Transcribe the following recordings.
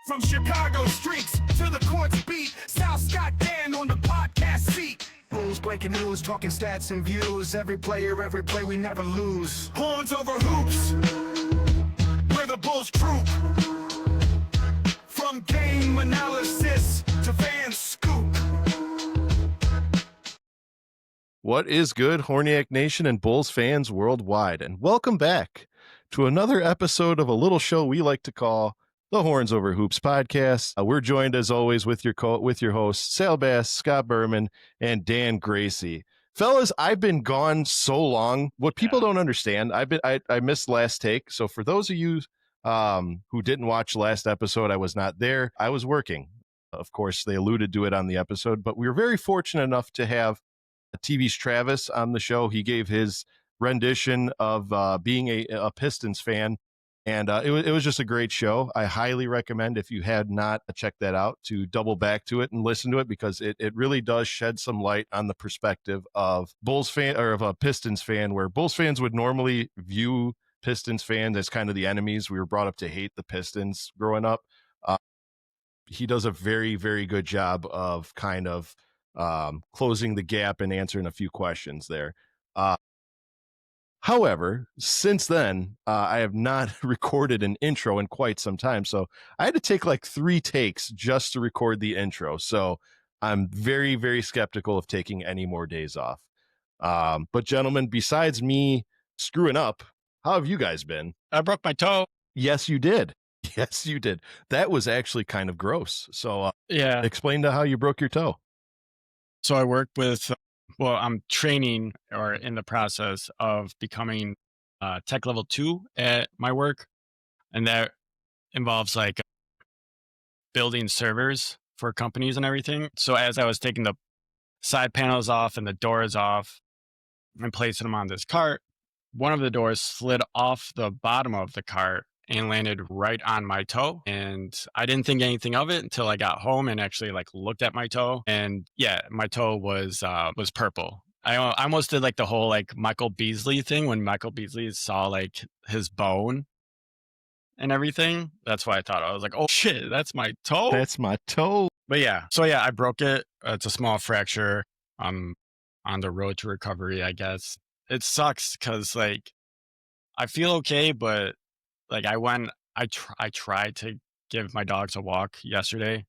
From Chicago streets to the courts beat, South Scott Dan on the podcast seat. Bulls breaking news, talking stats and views. Every player, every play, we never lose. Horns over hoops, where the Bulls troop. From game analysis to fan scoop. What is good, Horniak Nation and Bulls fans worldwide, and welcome back to another episode of a little show we like to call the Horns Over Hoops podcast. We're joined as always with your hosts, Sal Bass, Scott Berman, and Dan Gracie. Fellas, I've been gone so long. What people don't understand, I missed last take. So for those of you who didn't watch last episode, I was not there. I was working. Of course, they alluded to it on the episode, but we were very fortunate enough to have TV's Travis on the show. He gave his rendition of being a Pistons fan. And it was just a great show. I highly recommend, if you had not checked that out, to double back to it and listen to it, because it really does shed some light on the perspective of Bulls fan, or of a Pistons fan, where Bulls fans would normally view Pistons fans as kind of the enemies. We were brought up to hate the Pistons growing up. He does a very, very good job of kind of closing the gap and answering a few questions there. However, since then, I have not recorded an intro in quite some time. So I had to take like 3 takes just to record the intro. So I'm very, very skeptical of taking any more days off. But gentlemen, besides me screwing up, how have you guys been? I broke my toe. Yes, you did. Yes, you did. That was actually kind of gross. So explain to how you broke your toe. So I work with... Well, I'm training or in the process of becoming tech level 2 at my work. And that involves like building servers for companies and everything. So as I was taking the side panels off and the doors off and placing them on this cart, one of the doors slid off the bottom of the cart and landed right on my toe. And I didn't think anything of it until I got home and actually like looked at my toe. And yeah, my toe was purple. I almost did like the whole like Michael Beasley thing when Michael Beasley saw like his bone and everything. That's why I thought, I was like, oh shit, that's my toe. That's my toe. But yeah, so yeah, I broke it. It's a small fracture. I'm on the road to recovery, I guess. It sucks because like I feel okay, but like I tried to give my dogs a walk yesterday,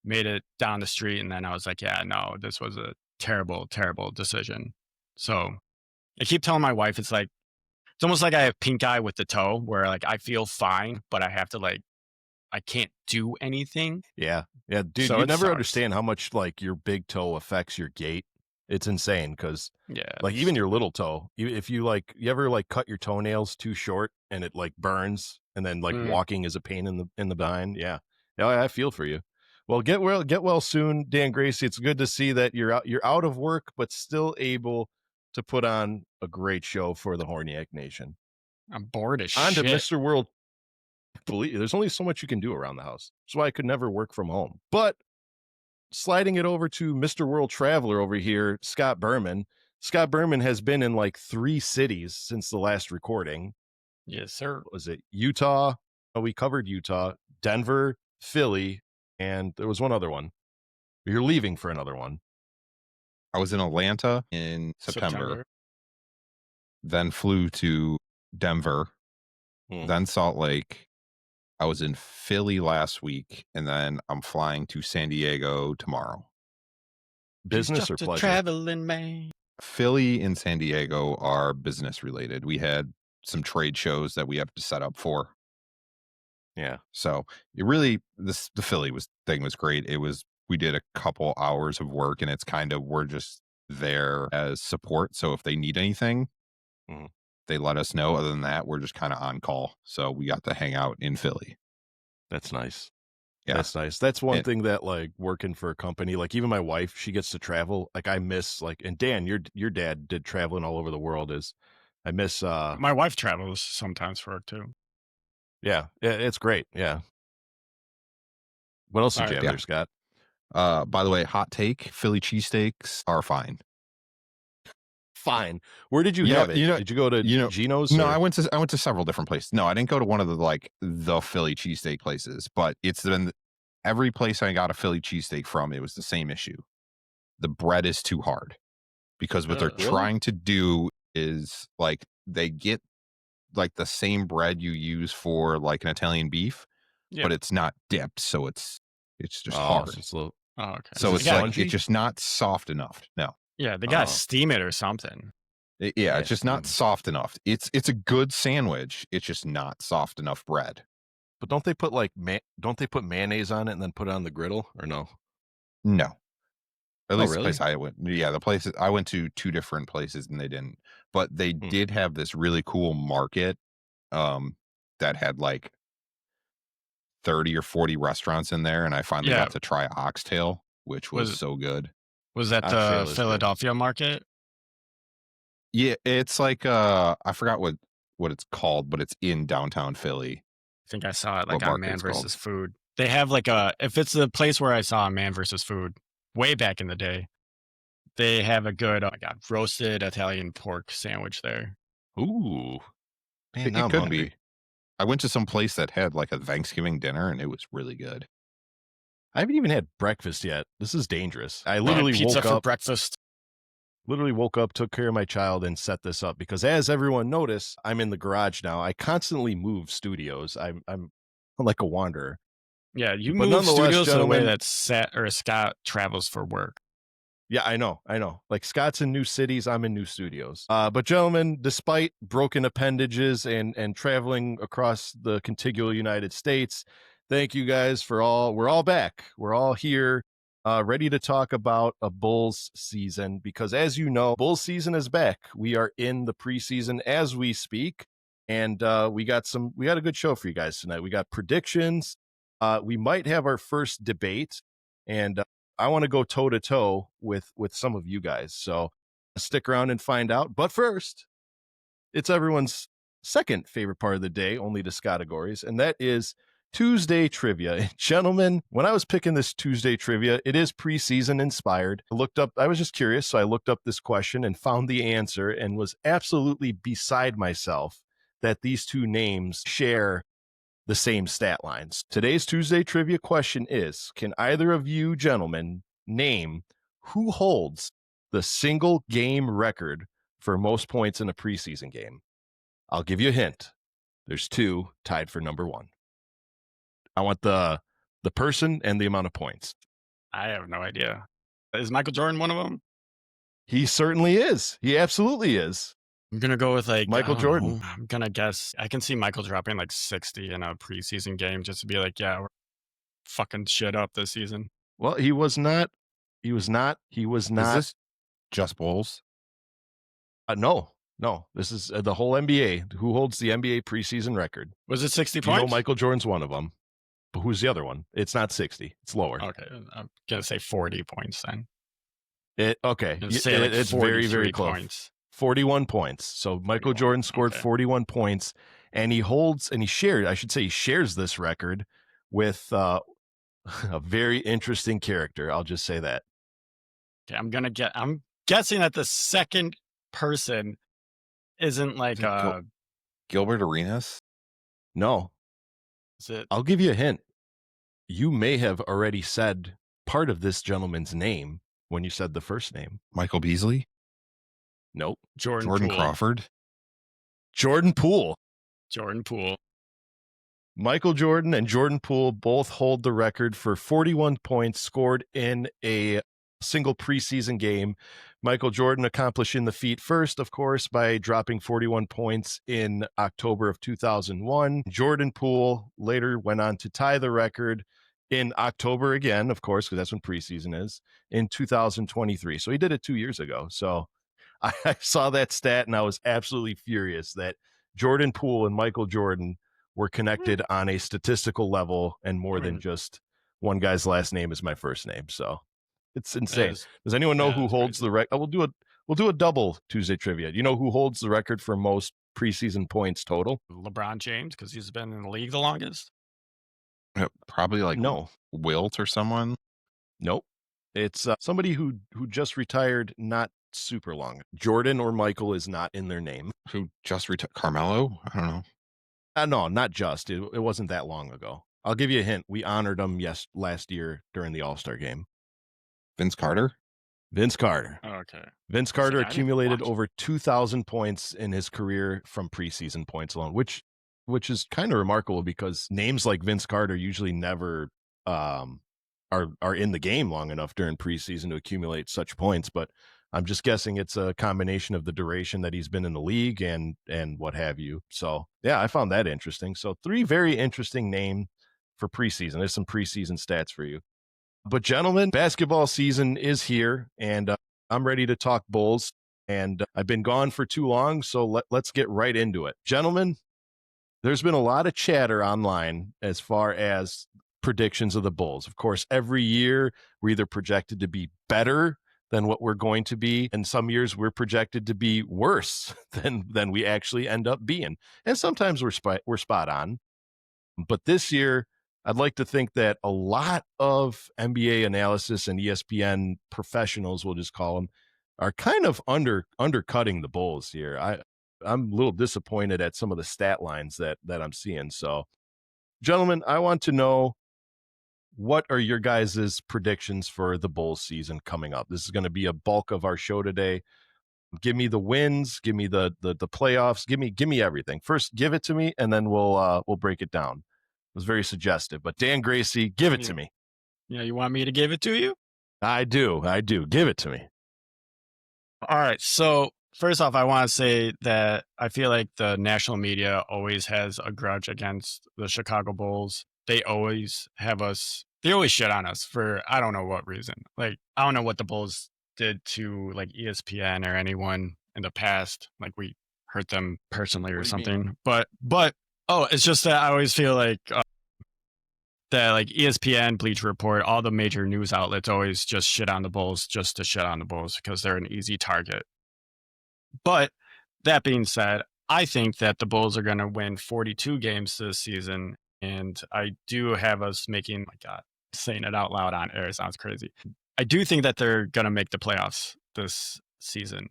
made it down the street, and then I was like, yeah, no, this was a terrible, terrible decision. So I keep telling my wife, it's almost like I have pink eye with the toe, where like I feel fine, but I have to like, I can't do anything. Yeah. Yeah. Dude, So you it never sucks. understand how much like your big toe affects your gait. It's insane because Yeah. like even your little toe, if you ever like cut your toenails too short and it like burns, and then like walking is a pain in the behind. Yeah. Yeah, I feel for you. Well, get well soon, Dan Gracie. It's good to see that you're out of work, but still able to put on a great show for the Horniak Nation. I'm bored as On shit. to Mr. World. Believe there's only so much you can do around the house. That's why I could never work from home. But sliding it over to Mr. World Traveler over here, Scott Berman. Scott Berman has been in like 3 cities since the last recording. Yes, sir. Was it Utah? Oh, we covered Utah, Denver, Philly, and there was one other one. You're leaving for another one. I was in Atlanta in September. Then flew to Denver, then Salt Lake. I was in Philly last week, and then I'm flying to San Diego tomorrow. Business or pleasure? Traveling man. Philly and San Diego are business related. We had some trade shows that we have to set up for. Yeah. So it really, the Philly thing was great. We did a couple hours of work, and it's kind of, we're just there as support. So if they need anything, they let us know. Other than that, we're just kind of on call. So we got to hang out in Philly. That's nice. Yeah. That's nice. That's one thing that like working for a company, like even my wife, she gets to travel. Like I miss and Dan, your dad did traveling all over the world. I miss my wife travels sometimes for work too. Yeah, it's great. Yeah. What else did you have there, Scott? By the way, hot take, Philly cheesesteaks are fine. Fine. Where did you have it? Did you go to Gino's? No, or- I went to several different places. No, I didn't go to one of the Philly cheesesteak places, but it's been every place I got a Philly cheesesteak from, it was the same issue. The bread is too hard, because what they're Really? trying to do is like they get like the same bread you use for like an Italian beef, but it's not dipped, so it's just hard. So it's a little, Okay. So it's like like it's just not soft enough. No. Yeah, they gotta steam it or something. It's just not soft enough. It's a good sandwich. It's just not soft enough bread. but don't they put don't they put mayonnaise on it and then put it on the griddle, or no? No. At least really? the place I went. Yeah, the places I went to 2 different places and they didn't. But they did have this really cool market that had like 30 or 40 restaurants in there, and I finally got to try oxtail, which was so good. Was that Oxtail the is good. Philadelphia market? Yeah, it's like I forgot what it's called, but it's in downtown Philly. I think I saw it like What on market Man it's called. versus Food. They have like if it's the place where I saw Man versus Food way back in the day, they have a good, oh my God, roasted Italian pork sandwich there. Ooh, man, It now I'm could hungry. be. I went to some place that had like a Thanksgiving dinner, and it was really good. I haven't even had breakfast yet. This is dangerous. I literally Pizza woke for up. breakfast. Literally woke up, took care of my child, and set this up because, as everyone noticed, I'm in the garage now. I constantly move studios. I'm like a wanderer. Yeah, you But move nonetheless, studios in a way gentlemen- that Scott travels for work. Yeah, I know. Like Scott's in new cities, I'm in new studios. But gentlemen, despite broken appendages and traveling across the contiguous United States, thank you guys we're all back. We're all here, ready to talk about a Bulls season because, as you know, Bulls season is back. We are in the preseason as we speak, and we got a good show for you guys tonight. We got predictions. We might have our first debate, and I want to go toe to toe with some of you guys. So stick around and find out. But first, it's everyone's second favorite part of the day, only to Scottagories, and that is Tuesday trivia. Gentlemen, when I was picking this Tuesday trivia, it is preseason inspired. I was just curious, so I looked up this question and found the answer and was absolutely beside myself that these two names share the same stat lines. Today's Tuesday trivia question is, can either of you gentlemen name who holds the single game record for most points in a preseason game? I'll give you a hint. There's 2 tied for number 1. I want the person and the amount of points. I have no idea. Is Michael Jordan one of them? He certainly is. He absolutely is. I'm going to go with like Michael I don't Jordan. know. I'm going to guess. I can see Michael dropping like 60 in a preseason game just to be like, yeah, we're fucking shit up this season. Well, he was not. Is this just Bulls? No. This is the whole NBA. Who holds the NBA preseason record? Was it 60 You points? know Michael Jordan's one of them. But who's the other one? It's not 60. It's lower. Okay. I'm going to say 40 points then. Okay. Let's say like It's very, very 43 close. points. 41 points. So Michael 41. Jordan scored Okay. 41 points, and he shares this record with a very interesting character. I'll just say that. Okay, I'm guessing that the second person isn't like Gilbert Arenas? No, is it I'll give you a hint. You may have already said part of this gentleman's name when you said the first name. Michael Beasley? Nope. Jordan Jordan Poole? Crawford? Jordan Poole. Jordan Poole. Michael Jordan and Jordan Poole both hold the record for 41 points scored in a single preseason game. Michael Jordan accomplishing the feat first, of course, by dropping 41 points in October of 2001. Jordan Poole later went on to tie the record in October again, of course, because that's when preseason is, in 2023. So he did it 2 years ago. So I saw that stat and I was absolutely furious that Jordan Poole and Michael Jordan were connected on a statistical level and more than just one guy's last name is my first name. So it's insane. Does anyone know who holds the record? We'll do a double Tuesday trivia. Do you know who holds the record for most preseason points total? LeBron James, because he's been in the league the longest. Probably like No. Wilt or someone. Nope. It's somebody who just retired not super long. Jordan or Michael is not in their name. Who just retired? Carmelo? I don't know. No, not just. It wasn't that long ago. I'll give you a hint. We honored him last year during the All-Star game. Vince Carter? Vince Carter. Oh, okay. Vince Carter I didn't accumulated watch. over 2,000 points in his career from preseason points alone, which is kind of remarkable because names like Vince Carter usually never are in the game long enough during preseason to accumulate such points. But I'm just guessing it's a combination of the duration that he's been in the league and what have you. So yeah, I found that interesting. So 3 very interesting names for preseason. There's some preseason stats for you. But gentlemen, basketball season is here, and I'm ready to talk Bulls. And I've been gone for too long, so let's get right into it. Gentlemen, there's been a lot of chatter online as far as predictions of the Bulls. Of course, every year we're either projected to be better than what we're going to be, and some years we're projected to be worse than we actually end up being. And sometimes we're spot on. But this year, I'd like to think that a lot of NBA analysis and ESPN professionals, we'll just call them, are kind of undercutting the Bulls here. I'm a little disappointed at some of the stat lines that I'm seeing. So, gentlemen, I want to know, what are your guys' predictions for the Bulls season coming up? This is going to be a bulk of our show today. Give me the wins, give me the playoffs, give me everything. First, give it to me, and then we'll break it down. It was very suggestive, but Dan Gracie, give it to me. Yeah, you want me to give it to you? I do. Give it to me. All right. So first off, I want to say that I feel like the national media always has a grudge against the Chicago Bulls. They always shit on us for, I don't know what reason. Like, I don't know what the Bulls did to like ESPN or anyone in the past. Like, we hurt them personally or something. But it's just that I always feel like that like ESPN, Bleacher Report, all the major news outlets always just shit on the Bulls just to shit on the Bulls because they're an easy target. But that being said, I think that the Bulls are going to win 42 games this season. And I do have us making, my God, saying it out loud on air sounds crazy. I do think that they're going to make the playoffs this season.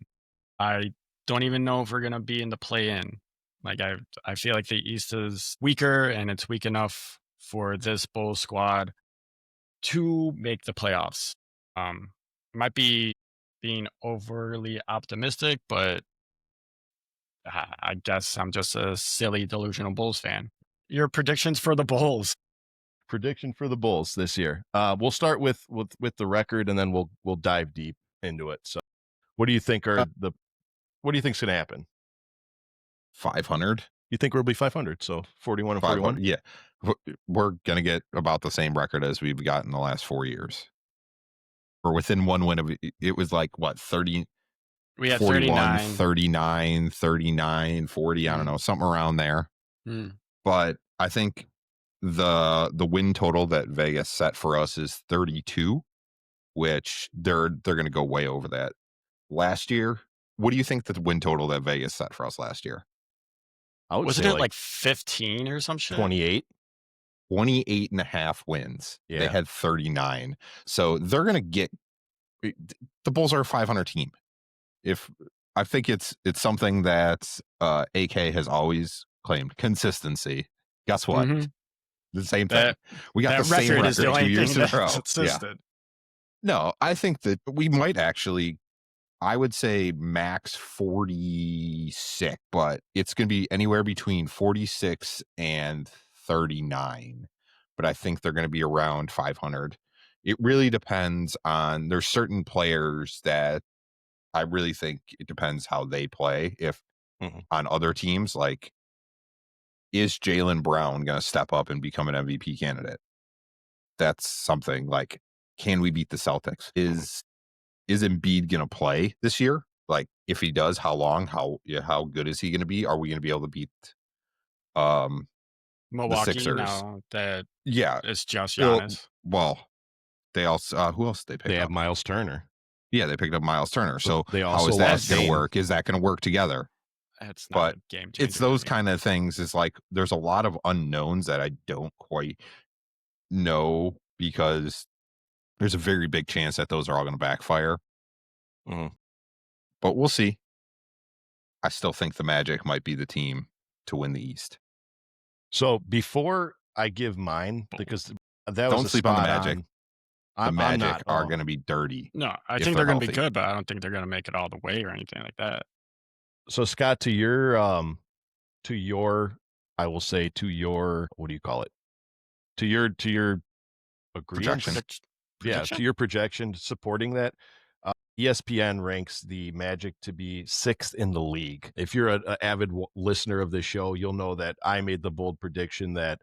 I don't even know if we're going to be in the play-in. Like, I feel like the East is weaker, and it's weak enough for this Bulls squad to make the playoffs. Might be being overly optimistic, but I guess I'm just a silly, delusional Bulls fan. Your predictions for the Bulls? Prediction for the Bulls this year. We'll start with the record, and then we'll dive deep into it. So, what do you think what do you think's going to happen? 500. You think we'll be 500? So 41 and 41. Yeah, we're gonna get about the same record as we've got in the last 4 years. We're within one win of it. Was like what, 30? We had 41, 39, 39, 40. I don't know, something around there. But I think the win total that Vegas set for us is 32, which they're going to go way over that. Last year, what do you think the win total that Vegas set for us last year? Wasn't it like 15 or some shit? 28? 28 and a half wins. Yeah. They had 39. So they're going to get, the Bulls are a 500 team. I think it's something that AK has always claimed, consistency. Guess what? The same thing. We got the same record 2 years in a row. Yeah. No, I think that we might actually, I would say max 46, but it's going to be anywhere between 46 and 39. But I think they're going to be around 500. It really depends on, there's certain players that I really think it depends how they play. If on other teams, like, is Jaylen Brown going to step up and become an MVP candidate? That's something. Like, can we beat the Celtics? Is Embiid going to play this year? Like, if he does, how long? How good is he going to be? Are we going to be able to beat Milwaukee? The Sixers? No, that it's just Giannis. Well, they also who else did they pick? They up? have Miles Turner. Yeah, they picked up Miles Turner. So they how also is that going to work? Is that going to work together? It's not a game changer. It's those kind of things. Is like, there's a lot of unknowns that I don't quite know, because there's a very big chance that those are all going to backfire. but we'll see. I still think the Magic might be the team to win the East. So before I give mine, because that was Don't a sleep on the spot Magic. on. The I'm Magic not. are going to be dirty. No, I if think they're they're going to be healthy. good, but I don't think they're going to make it all the way or anything like that. So Scott, to your, I will say to your, what do you call it? To your agreement, Projection. to your projection supporting that. ESPN ranks the Magic to be 6th in the league. If you're an avid listener of this show, you'll know that I made the bold prediction that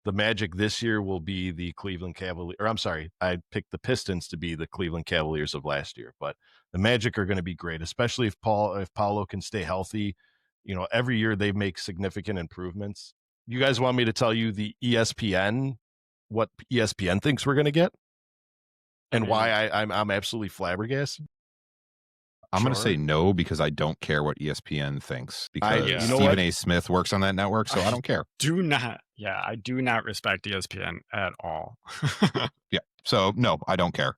the Magic this year will be the Cleveland Cavaliers. Or I'm sorry, I picked the Pistons to be the Cleveland Cavaliers of last year. But the Magic are going to be great, especially if Paulo can stay healthy. You know, every year they make significant improvements. You guys want me to tell you what ESPN thinks we're going to get, and why I'm absolutely flabbergasted? I'm going to say no because I don't care what ESPN thinks because you know Stephen what? A. Smith works on that network, so I don't care. I do not respect ESPN at all. Yeah. So no, I don't care.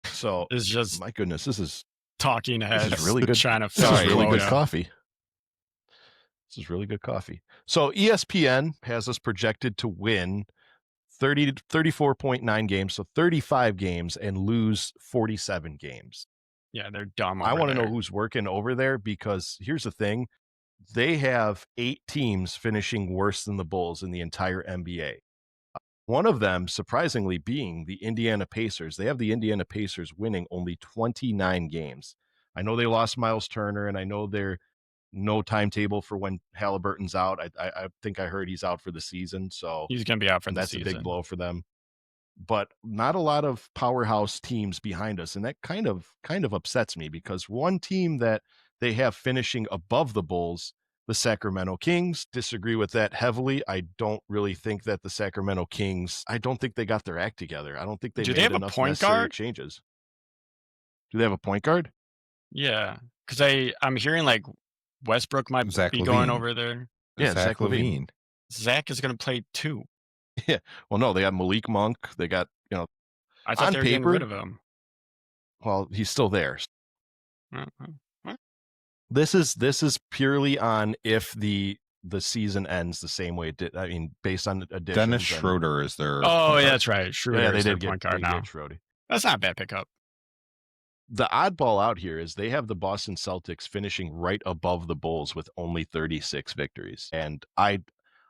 So It's just my goodness, this is talking heads really good. trying to This fill is really good quota. coffee. This is really good coffee. So ESPN has us projected to win 34.9 games, so 35 games, and lose 47 games. Yeah, they're dumb. I want to know who's working over there, because here's the thing. They have 8 teams finishing worse than the Bulls in the entire NBA. One of them, surprisingly, being the Indiana Pacers. They have the Indiana Pacers winning only 29 games. I know they lost Miles Turner, and I know they're no timetable for when Halliburton's out. I think I heard he's out for the season, so He's going to be out for the that's season. a big blow for them. But not a lot of powerhouse teams behind us, and that kind of upsets me, because one team that they have finishing above the Bulls, the Sacramento Kings, disagree with that heavily. I don't really think that the Sacramento Kings, I don't think they got their act together. I don't think they Do made they have a enough point necessary guard? changes. Do they have a point guard? Yeah, because I'm hearing like Westbrook might Zach be going Levine. over there. Yeah, Zach Levine. Zach is going to play 2. Yeah. Well, no, they got Malik Monk. They got, I thought on they were getting paper, rid of him. well, he's still there. Uh-huh. This is purely on if the season ends the same way it did. I mean, based on additions. Dennis Schroeder is their. Oh, yeah, that's right. Schroeder Yeah, they is their did get point guard now. Schroeder. That's not a bad pickup. The oddball out here is they have the Boston Celtics finishing right above the Bulls with only 36 victories. And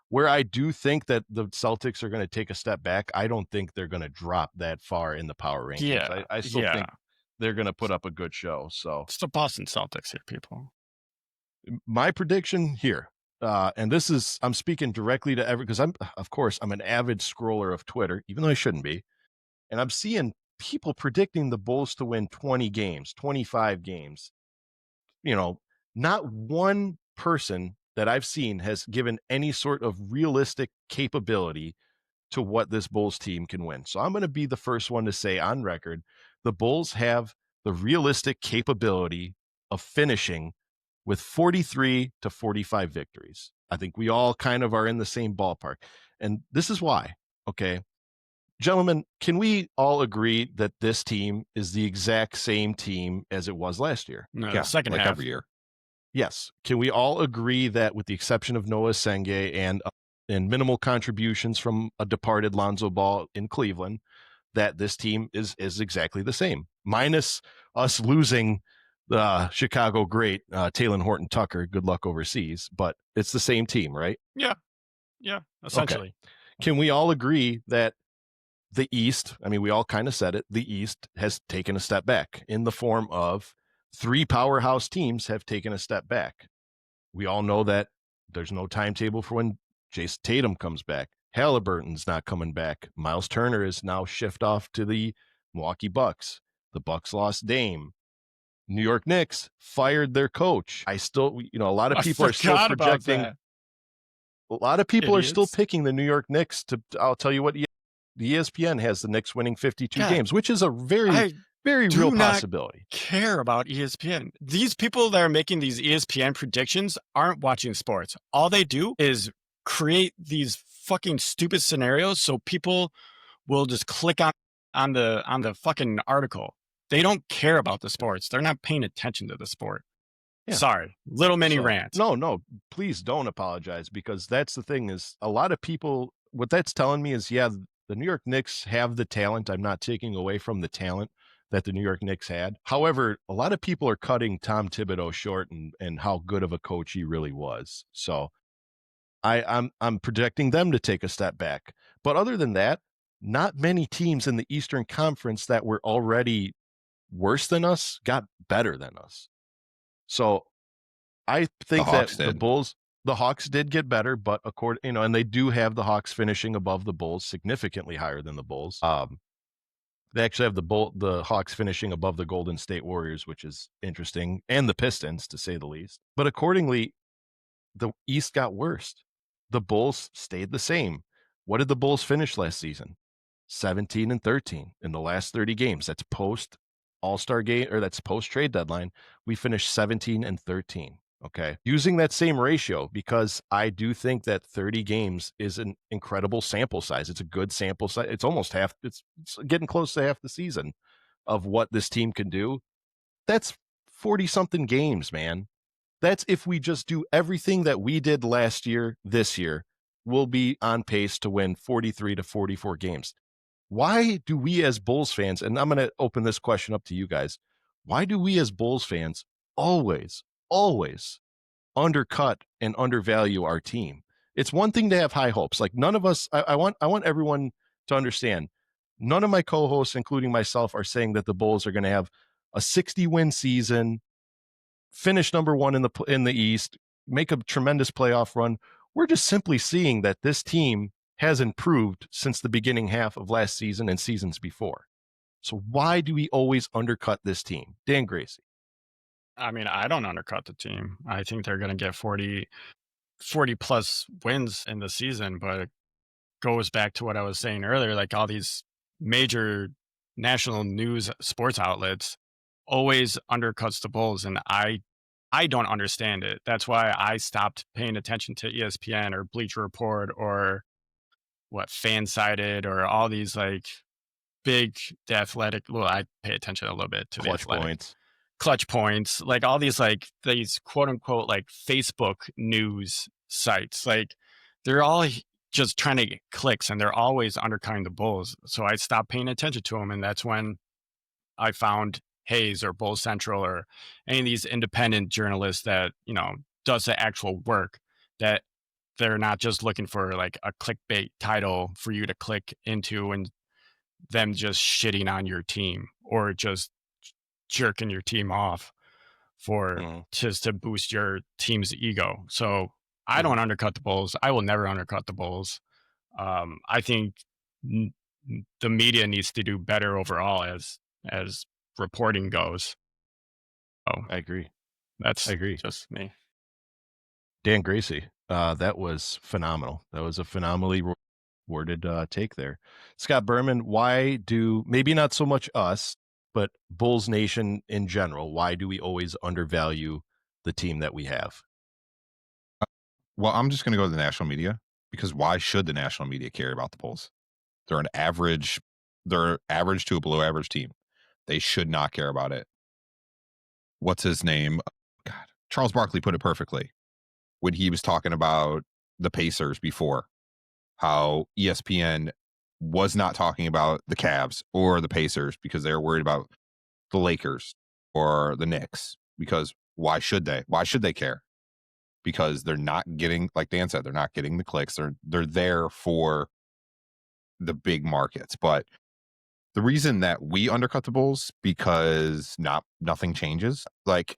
where I do think that the Celtics are going to take a step back, I don't think they're going to drop that far in the power rankings. Yeah, I still think they're going to put up a good show. So it's the Boston Celtics here, people. my prediction here, and this is, I'm speaking directly to because I'm an avid scroller of Twitter, even though I shouldn't be. And I'm seeing people predicting the Bulls to win 20 games, 25 games. Not one person that I've seen has given any sort of realistic capability to what this Bulls team can win. So I'm going to be the first one to say on record, the Bulls have the realistic capability of finishing with 43 to 45 victories. I think we all kind of are in the same ballpark. And this is why, okay? Gentlemen, can we all agree that this team is the exact same team as it was last year? No, Yeah, the second like half. every year. Yes. Can we all agree that, with the exception of Noah Senge and minimal contributions from a departed Lonzo Ball in Cleveland, that this team is exactly the same, minus us losing the Chicago great Taylor Horton Tucker? Good luck overseas, but it's the same team, right? Yeah, essentially. Okay. Can we all agree that the East, I mean, we all kind of said it, the East has taken a step back in the form of 3 powerhouse teams have taken a step back. We all know that there's no timetable for when Jason Tatum comes back. Halliburton's not coming back. Miles Turner is now shift off to the Milwaukee Bucks. The Bucks lost Dame. New York Knicks fired their coach. A lot of people are still projecting. A lot of people are still picking the New York Knicks I'll tell you what, the ESPN has the Knicks winning 52 games, which is a very real possibility. Care about ESPN. These people that are making these ESPN predictions aren't watching sports. All they do is create these fucking stupid scenarios so people will just click on the fucking article. they don't care about the sports. They're not paying attention to the sport. Yeah. Sorry, little mini So, rant. No, please don't apologize, because that's the thing is a lot of people, what that's telling me is, yeah, the New York Knicks have the talent. I'm not taking away from the talent that the New York Knicks had. However, a lot of people are cutting Tom Thibodeau short and how good of a coach he really was. So I'm projecting them to take a step back. But other than that, not many teams in the Eastern Conference that were already worse than us got better than us. So I think that the Hawks did get better, but and they do have the Hawks finishing above the Bulls, significantly higher than the Bulls. They actually have the Hawks finishing above the Golden State Warriors, which is interesting, and the Pistons, to say the least. But accordingly, the East got worse. The Bulls stayed the same. What did the Bulls finish last season? 17-13 in the last 30 games. That's post All-Star game, or that's post trade deadline. We finished 17-13. Okay. Using that same ratio, because I do think that 30 games is an incredible sample size. It's a good sample size. It's almost half, it's getting close to half the season of what this team can do. That's 40 something games, man. That's if we just do everything that we did last year, this year, we'll be on pace to win 43 to 44 games. Why do we as Bulls fans, and I'm going to open this question up to you guys, why do we as Bulls fans always undercut and undervalue our team? It's one thing to have high hopes. Like none of us, I want everyone to understand, none of my co-hosts, including myself, are saying that the Bulls are going to have a 60-win season, finish number one in the East, make a tremendous playoff run. We're just simply seeing that this team has improved since the beginning half of last season and seasons before. So why do we always undercut this team? Dan Gracie. I mean, I don't undercut the team. I think they're going to get 40 plus wins in the season, but it goes back to what I was saying earlier. Like all these major national news sports outlets always undercuts the Bulls, and I don't understand it. That's why I stopped paying attention to ESPN or Bleacher Report or Fansided or all these like big The Athletic. Well, I pay attention a little bit to Clutch the Athletic. Points. Clutch Points, like all these like these quote unquote like Facebook news sites. Like they're all just trying to get clicks, and they're always undercutting the Bulls. So I stopped paying attention to them, and that's when I found Hayes or Bull Central or any of these independent journalists that, does the actual work, that they're not just looking for like a clickbait title for you to click into and them just shitting on your team or just jerking your team off for just to boost your team's ego. So I don't undercut the Bulls. I will never undercut the Bulls. I think the media needs to do better overall as reporting goes. Oh, I agree. I agree. Just me. Dan Gracie, that was phenomenal. That was a phenomenally worded take there. Scott Berman, why do, maybe not so much us, but Bulls Nation in general, why do we always undervalue the team that we have? Well, I'm just going to go to the national media, because why should the national media care about the Bulls? They're average to a below average team. They should not care about it. What's his name? God, Charles Barkley put it perfectly when he was talking about the Pacers before, how ESPN was not talking about the Cavs or the Pacers because they were worried about the Lakers or the Knicks, because why should they? Why should they care? Because they're not getting, like Dan said, they're not getting the clicks. They're there for the big markets. But the reason that we undercut the Bulls, because nothing changes. Like,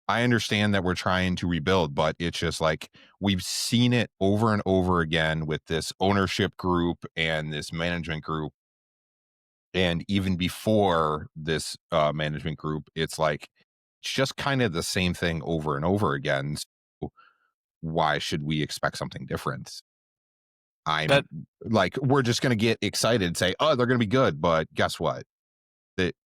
I understand that we're trying to rebuild, but it's just like we've seen it over and over again with this ownership group and this management group. And even before this management group, it's just kind of the same thing over and over again. So why should we expect something different? We're just going to get excited and say, oh, they're going to be good. But guess what?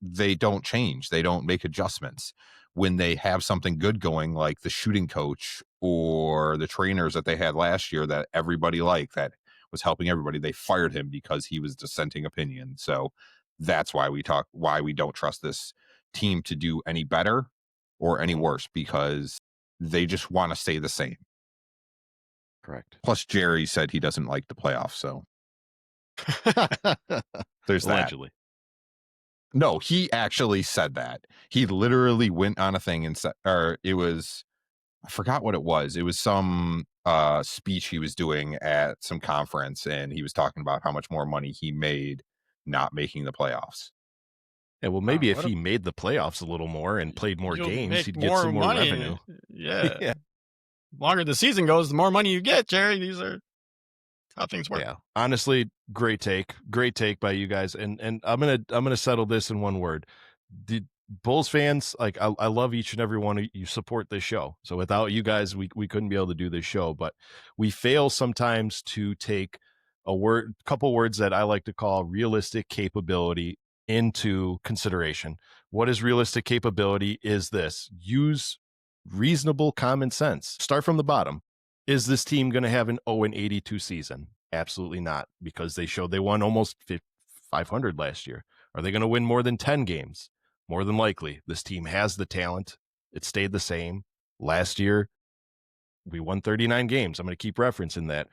They don't change. They don't make adjustments. When they have something good going, like the shooting coach or the trainers that they had last year that everybody liked, that was helping everybody, they fired him because he was dissenting opinion. So that's why we don't trust this team to do any better or any worse, because they just want to stay the same. Correct. Plus, Jerry said he doesn't like the playoffs, so there's that. Allegedly. No, he actually said that. He literally went on a thing and said, or it was, I forgot what it was. It was some speech he was doing at some conference, and he was talking about how much more money he made not making the playoffs. Yeah, well, maybe if he made the playoffs a little more and played more You'll games, make he'd get some more money. revenue. Yeah. Yeah. Longer the season goes, the more money you get, Jerry. These are how things work. Yeah. Honestly, great take by you guys. And I'm gonna settle this in one word. The Bulls fans, like, I love each and every one of you. Support this show. So without you guys, we couldn't be able to do this show. But we fail sometimes to take couple words that I like to call realistic capability into consideration. What is realistic capability? Is this: use reasonable common sense. Start from the bottom. Is this team going to have an 0-82 season? Absolutely not, because they showed they won almost 500 last year. Are they going to win more than 10 games? More than likely. This team has the talent. It stayed the same. Last year, we won 39 games. I'm going to keep referencing that.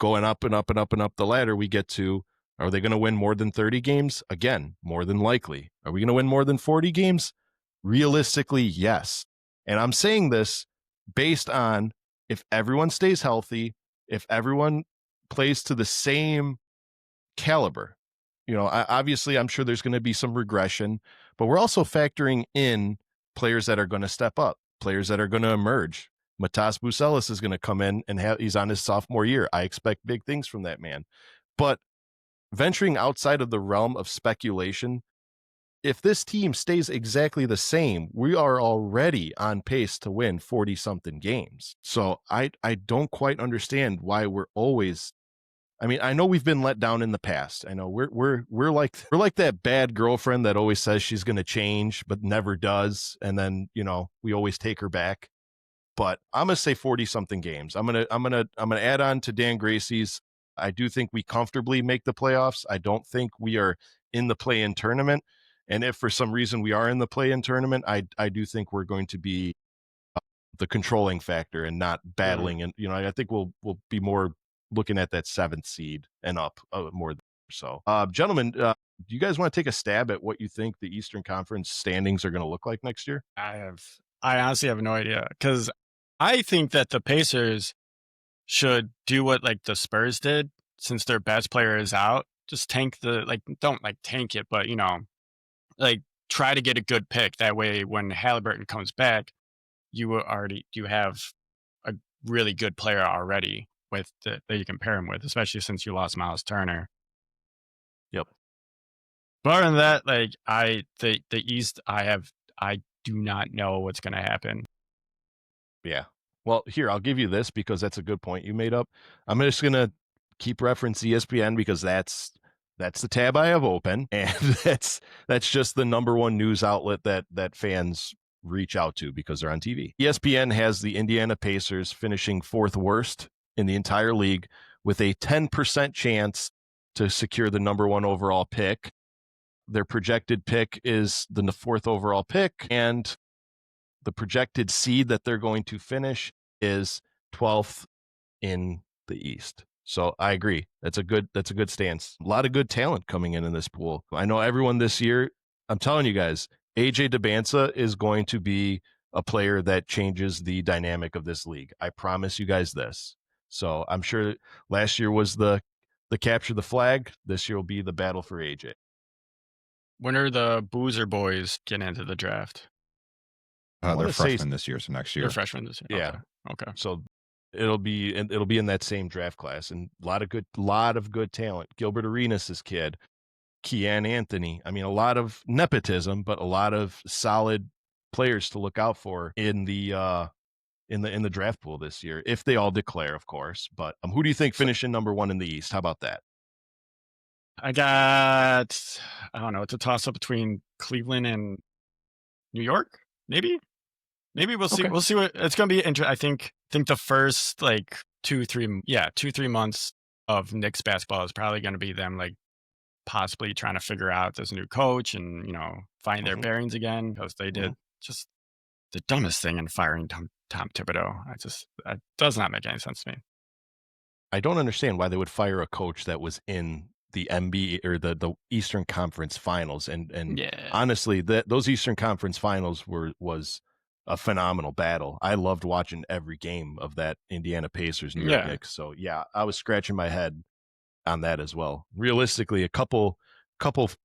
Going up and up and up and up the ladder, we get to, are they going to win more than 30 games? Again, more than likely. Are we going to win more than 40 games? Realistically, yes. And I'm saying this based on if everyone stays healthy, if everyone plays to the same caliber. You know, obviously, I'm sure there's going to be some regression, but we're also factoring in players that are going to step up, players that are going to emerge. Matas Bucelis is going to come in and he's on his sophomore year. I expect big things from that man. But venturing outside of the realm of speculation, if this team stays exactly the same, we are already on pace to win 40-something games. So I don't quite understand why we're always. I mean, I know we've been let down in the past. I know we're like that bad girlfriend that always says she's going to change but never does, and then, you know, we always take her back. But I'm going to say 40-something games. I'm going to add on to Dan Gracie's. I do think we comfortably make the playoffs. I don't think we are in the play-in tournament. And if for some reason we are in the play-in tournament, I do think we're going to be the controlling factor and not battling. And, you know, I think we'll be more looking at that 7th seed and up more than so. Gentlemen, do you guys want to take a stab at what you think the Eastern Conference standings are going to look like next year? I honestly have no idea, because I think that the Pacers should do what like the Spurs did, since their best player is out. Just tank don't tank it, but, you know, like, try to get a good pick. That way, when Halliburton comes back, you have a really good player already that you can pair him with, especially since you lost Miles Turner. Yep. But other than that, like, the East, I do not know what's going to happen. Yeah. Well, here, I'll give you this because that's a good point you made up. I'm just going to keep reference ESPN because that's the tab I have open, and that's just the number one news outlet that fans reach out to because they're on TV. ESPN has the Indiana Pacers finishing 4th worst in the entire league with a 10% chance to secure the number 1 overall pick. Their projected pick is the 4th overall pick, and the projected seed that they're going to finish is 12th in the East. So I agree. That's a good stance. A lot of good talent coming in this pool. I know everyone this year, I'm telling you guys, AJ DeBanza is going to be a player that changes the dynamic of this league. I promise you guys this. So I'm sure last year was the capture the flag. This year will be the battle for AJ. When are the Boozer boys getting into the draft? They're freshmen this year, so next year. They're freshmen this year. Yeah. Okay. So it'll be in that same draft class, and a lot of good talent. Gilbert Arenas' kid, Kean Anthony. I mean, a lot of nepotism, but a lot of solid players to look out for in the draft pool this year, if they all declare, of course. But who do you think finishing number 1 in the East? How about that? I don't know. It's a toss up between Cleveland and New York. Maybe we'll see. Okay. We'll see what it's going to be. I think the first 2-3 months of Knicks basketball is probably going to be them like possibly trying to figure out this new coach and, find their bearings again, because they did just the dumbest thing in firing Tom Thibodeau. That does not make any sense to me. I don't understand why they would fire a coach that was in the NBA or the Eastern Conference Finals. And Yeah. honestly, those Eastern Conference Finals was a phenomenal battle. I loved watching every game of that Indiana Pacers New York Knicks. So yeah, I was scratching my head on that as well. Realistically, a couple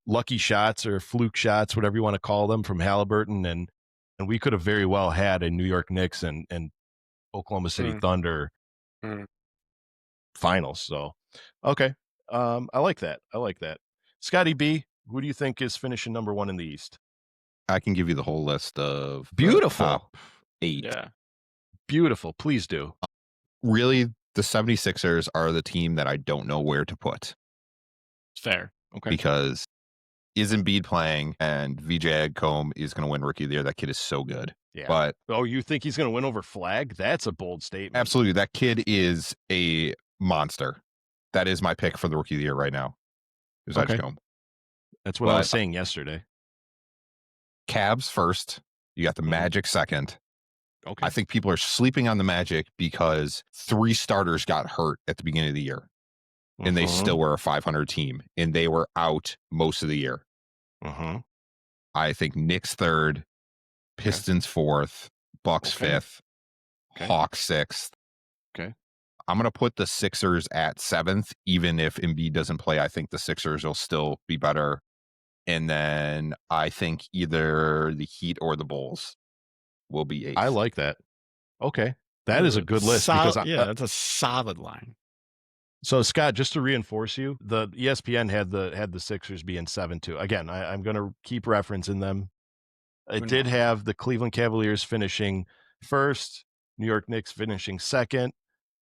lucky shots or fluke shots, whatever you want to call them, from Halliburton, and we could have very well had a New York Knicks and Oklahoma City Thunder finals. So okay. I like that. Scotty B, who do you think is finishing number 1 in the East? I can give you the whole list of the Beautiful. top 8. Yeah. Beautiful. Please do. Really, the 76ers are the team that I don't know where to put. Fair. Okay. Because is Embiid playing, and VJ Agcombe is going to win Rookie of the Year. That kid is so good. Yeah. But you think he's going to win over Flag? That's a bold statement. absolutely, that kid is a monster. That is my pick for the Rookie of the Year right now. Is Okay. Agcombe. That's what I was saying yesterday. Cavs first. You got the Magic second. Okay. I think people are sleeping on the Magic because 3 starters got hurt at the beginning of the year. And they still were a 500 team, and they were out most of the year. I think Knicks third, Pistons fourth, Bucks fifth, Hawks sixth. Okay. I'm going to put the Sixers at 7th, even if Embiid doesn't play. I think the Sixers will still be better. And then I think either the Heat or the Bulls will be 8th. I like that. Okay. That is a good list. Because that's a solid line. So Scott, just to reinforce you, the ESPN had the Sixers being 7-2. Again, I'm going to keep referencing them. It did have the Cleveland Cavaliers finishing first, New York Knicks finishing second,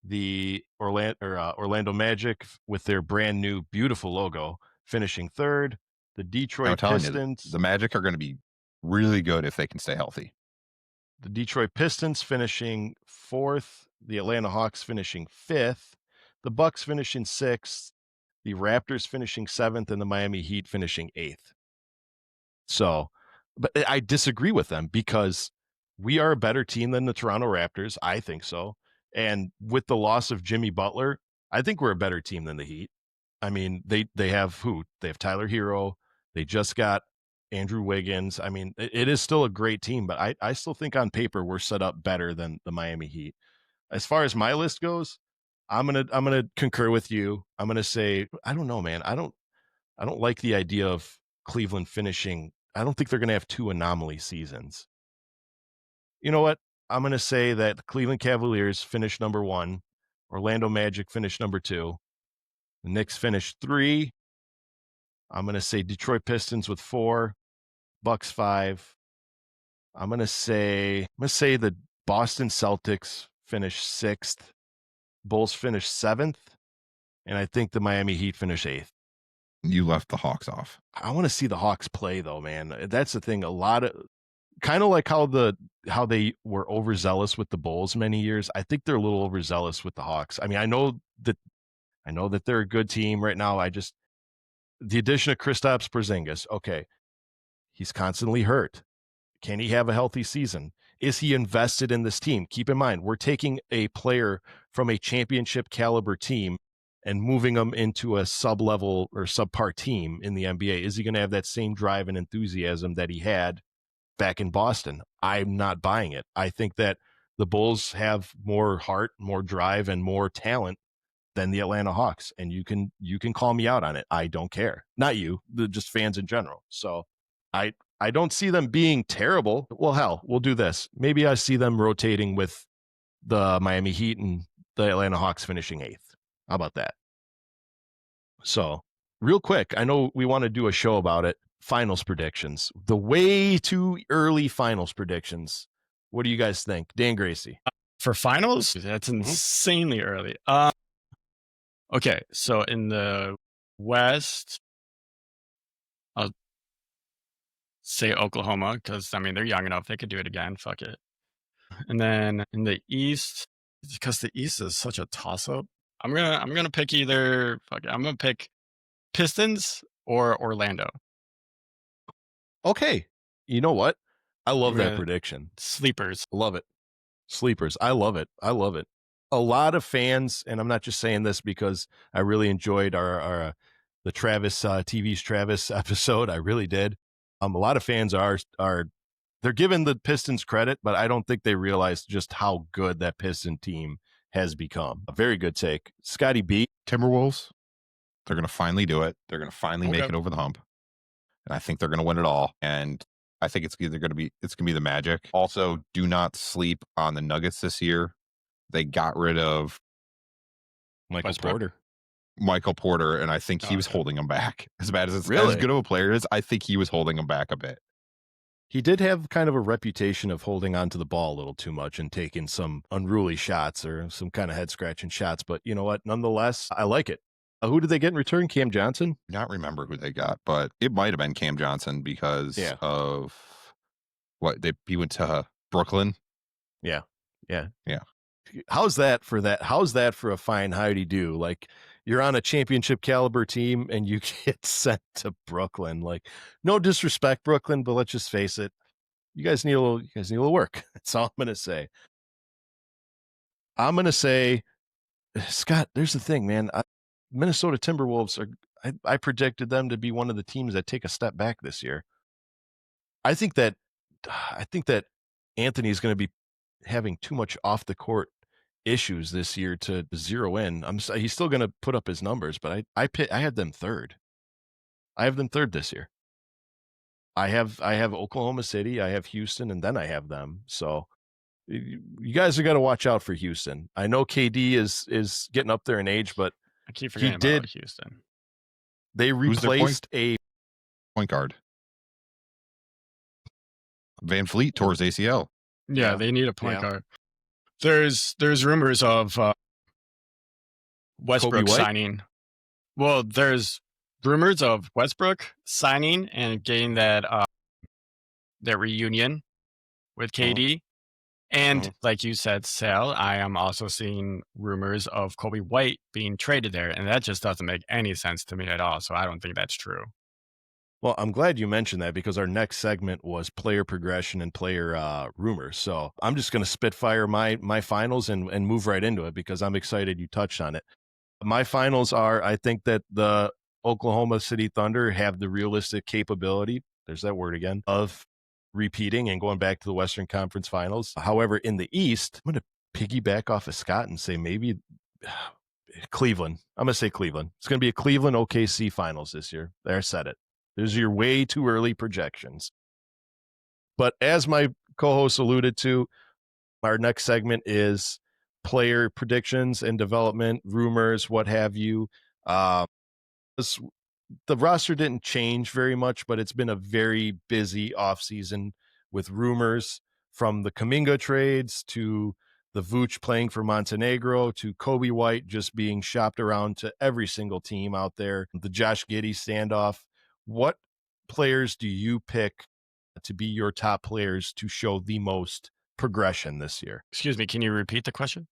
the Orlando Magic with their brand new beautiful logo finishing third, the Detroit Pistons. The Magic are going to be really good if they can stay healthy. The Detroit Pistons finishing fourth, the Atlanta Hawks finishing fifth, the Bucks finishing sixth, the Raptors finishing seventh, and the Miami Heat finishing eighth. So, but I disagree with them because we are a better team than the Toronto Raptors. I think so. And with the loss of Jimmy Butler, I think we're a better team than the Heat. I mean, they have who? They have Tyler Hero. They just got Andrew Wiggins. I mean, it is still a great team, but I still think on paper we're set up better than the Miami Heat. As far as my list goes, I'm gonna concur with you. I'm gonna say, I don't know, man. I don't like the idea of Cleveland finishing. I don't think they're gonna have 2 anomaly seasons. You know what? I'm gonna say that the Cleveland Cavaliers finish number 1, Orlando Magic finish number 2, the Knicks finish 3. I'm gonna say Detroit Pistons with 4, Bucks 5. I'm gonna say the Boston Celtics finish 6th, Bulls finish 7th, and I think the Miami Heat finish 8th. You left the Hawks off. I want to see the Hawks play though, man. That's the thing. A lot of kind of like how they were overzealous with the Bulls many years. I think they're a little overzealous with the Hawks. I mean, I know that they're a good team right now. The addition of Kristaps Porzingis, okay, he's constantly hurt. Can he have a healthy season? Is he invested in this team? Keep in mind, we're taking a player from a championship caliber team and moving them into a sub-level or subpar team in the NBA. Is he going to have that same drive and enthusiasm that he had back in Boston? I'm not buying it. I think that the Bulls have more heart, more drive, and more talent than the Atlanta Hawks. And you can call me out on it. I don't care. Not you, just fans in general. So I don't see them being terrible. Well, hell, we'll do this. Maybe I see them rotating with the Miami Heat and the Atlanta Hawks finishing 8th. How about that? So real quick, I know we want to do a show about it. Finals predictions, the way too early finals predictions. What do you guys think? Dan Gracie. For finals, that's insanely early. Okay, so in the West, I'll say Oklahoma because, I mean, they're young enough. They could do it again. Fuck it. And then in the East, because the East is such a toss-up, I'm gonna pick I'm gonna pick Pistons or Orlando. Okay. You know what? I love I'm that gonna- prediction. Sleepers. Love it. Sleepers. I love it. I love it. A lot of fans, and I'm not just saying this because I really enjoyed our the Travis TV's Travis episode. I really did. A lot of fans are they're giving the Pistons credit, but I don't think they realize just how good that Piston team has become. A very good take. Scotty B. Timberwolves, they're going to finally do it. They're going to finally make it over the hump. And I think they're going to win it all. And I think it's either going to be the Magic. Also, do not sleep on the Nuggets this year. They got rid of Michael Porter. And I think he was holding them back. As bad as as Really? good of a player is, I think he was holding them back a bit. He did have kind of a reputation of holding onto the ball a little too much and taking some unruly shots or some kind of head-scratching shots. But you know what? Nonetheless, I like it. Who did they get in return? Cam Johnson? I not remember who they got, but it might have been Cam Johnson because of what he went to Brooklyn. Yeah. Yeah. How's that for that? How's that for a fine howdy-do? Like, you're on a championship caliber team and you get sent to Brooklyn. Like, no disrespect, Brooklyn, but let's just face it. You guys need a little work. That's all I'm going to say. I'm going to say, Scott, there's the thing, man. Minnesota Timberwolves I predicted them to be one of the teams that take a step back this year. I think that Anthony is going to be having too much off the court issues this year to zero in. He's still going to put up his numbers, but I had them third. I have them third this year. I have Oklahoma City, I have Houston, and then I have them. So you guys are going to watch out for Houston. I know KD is getting up there in age, but I keep forgetting about Houston. They replaced a point guard. Van Fleet tore his ACL. Yeah, they need a point guard. There's rumors of Westbrook signing. Well, there's rumors of Westbrook signing and getting that reunion with KD. And like you said, Sal, I am also seeing rumors of Kobe White being traded there. And that just doesn't make any sense to me at all. So I don't think that's true. Well, I'm glad you mentioned that because our next segment was player progression and player rumors. So I'm just going to spitfire my finals and move right into it because I'm excited you touched on it. My finals are, I think that the Oklahoma City Thunder have the realistic capability, there's that word again, of repeating and going back to the Western Conference Finals. However, in the East, I'm going to piggyback off of Scott and say maybe Cleveland. I'm going to say Cleveland. It's going to be a Cleveland OKC Finals this year. There, I said it. Those are your way too early projections. But as my co-host alluded to, our next segment is player predictions and development, rumors, what have you. The roster didn't change very much, but it's been a very busy offseason with rumors from the Kuminga trades to the Vooch playing for Montenegro to Kobe White just being shopped around to every single team out there, the Josh Giddey standoff. What players do you pick to be your top players to show the most progression this year? Excuse me, can you repeat the question?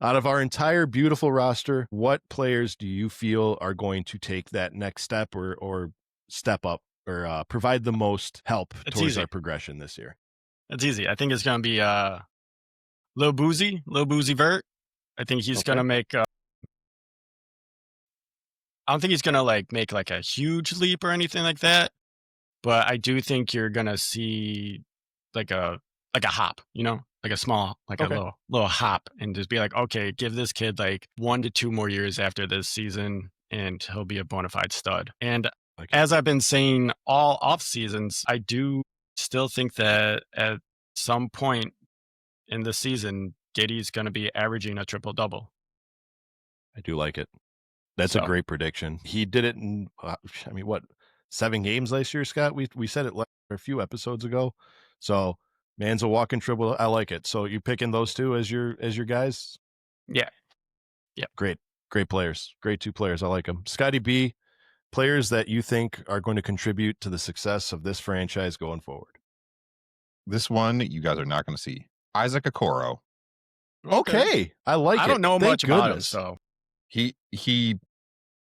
Out of our entire beautiful roster, what players do you feel are going to take that next step or step up or provide the most help towards our progression this year? It's easy. I think it's going to be Lil Boozy Vert. I think he's going to make I don't think he's going to make a huge leap or anything like that, but I do think you're going to see like a hop, like a small, a little hop, and just be like, okay, give this kid 1 to 2 more years after this season and he'll be a bona fide stud. And as I've been saying all off seasons, I do still think that at some point in the season, Giddey's going to be averaging a triple-double. I do like it. That's a great prediction. He did it in, 7 games last year, Scott? We said it a few episodes ago. So man's a walking triple. I like it. So you picking those two as your guys? Yeah. Great players. Great 2 players. I like them. Scotty B, players that you think are going to contribute to the success of this franchise going forward. This one you guys are not going to see. Isaac Okoro. Okay. I like it. I don't know much about him, so he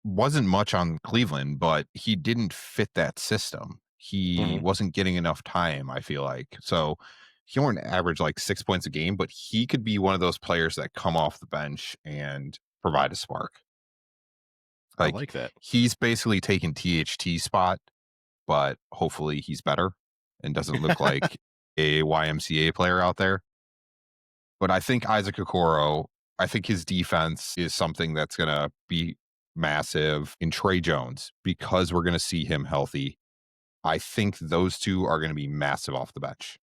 wasn't much on Cleveland, but he didn't fit that system. He wasn't getting enough time, I feel like. So he won't average like 6 points a game, but he could be one of those players that come off the bench and provide a spark. I like that. He's basically taken THT's spot, but hopefully he's better and doesn't look like a YMCA player out there. But I think Isaac Okoro, I think his defense is something that's going to be massive in Trey Jones because we're going to see him healthy. I think those two are going to be massive off the bench.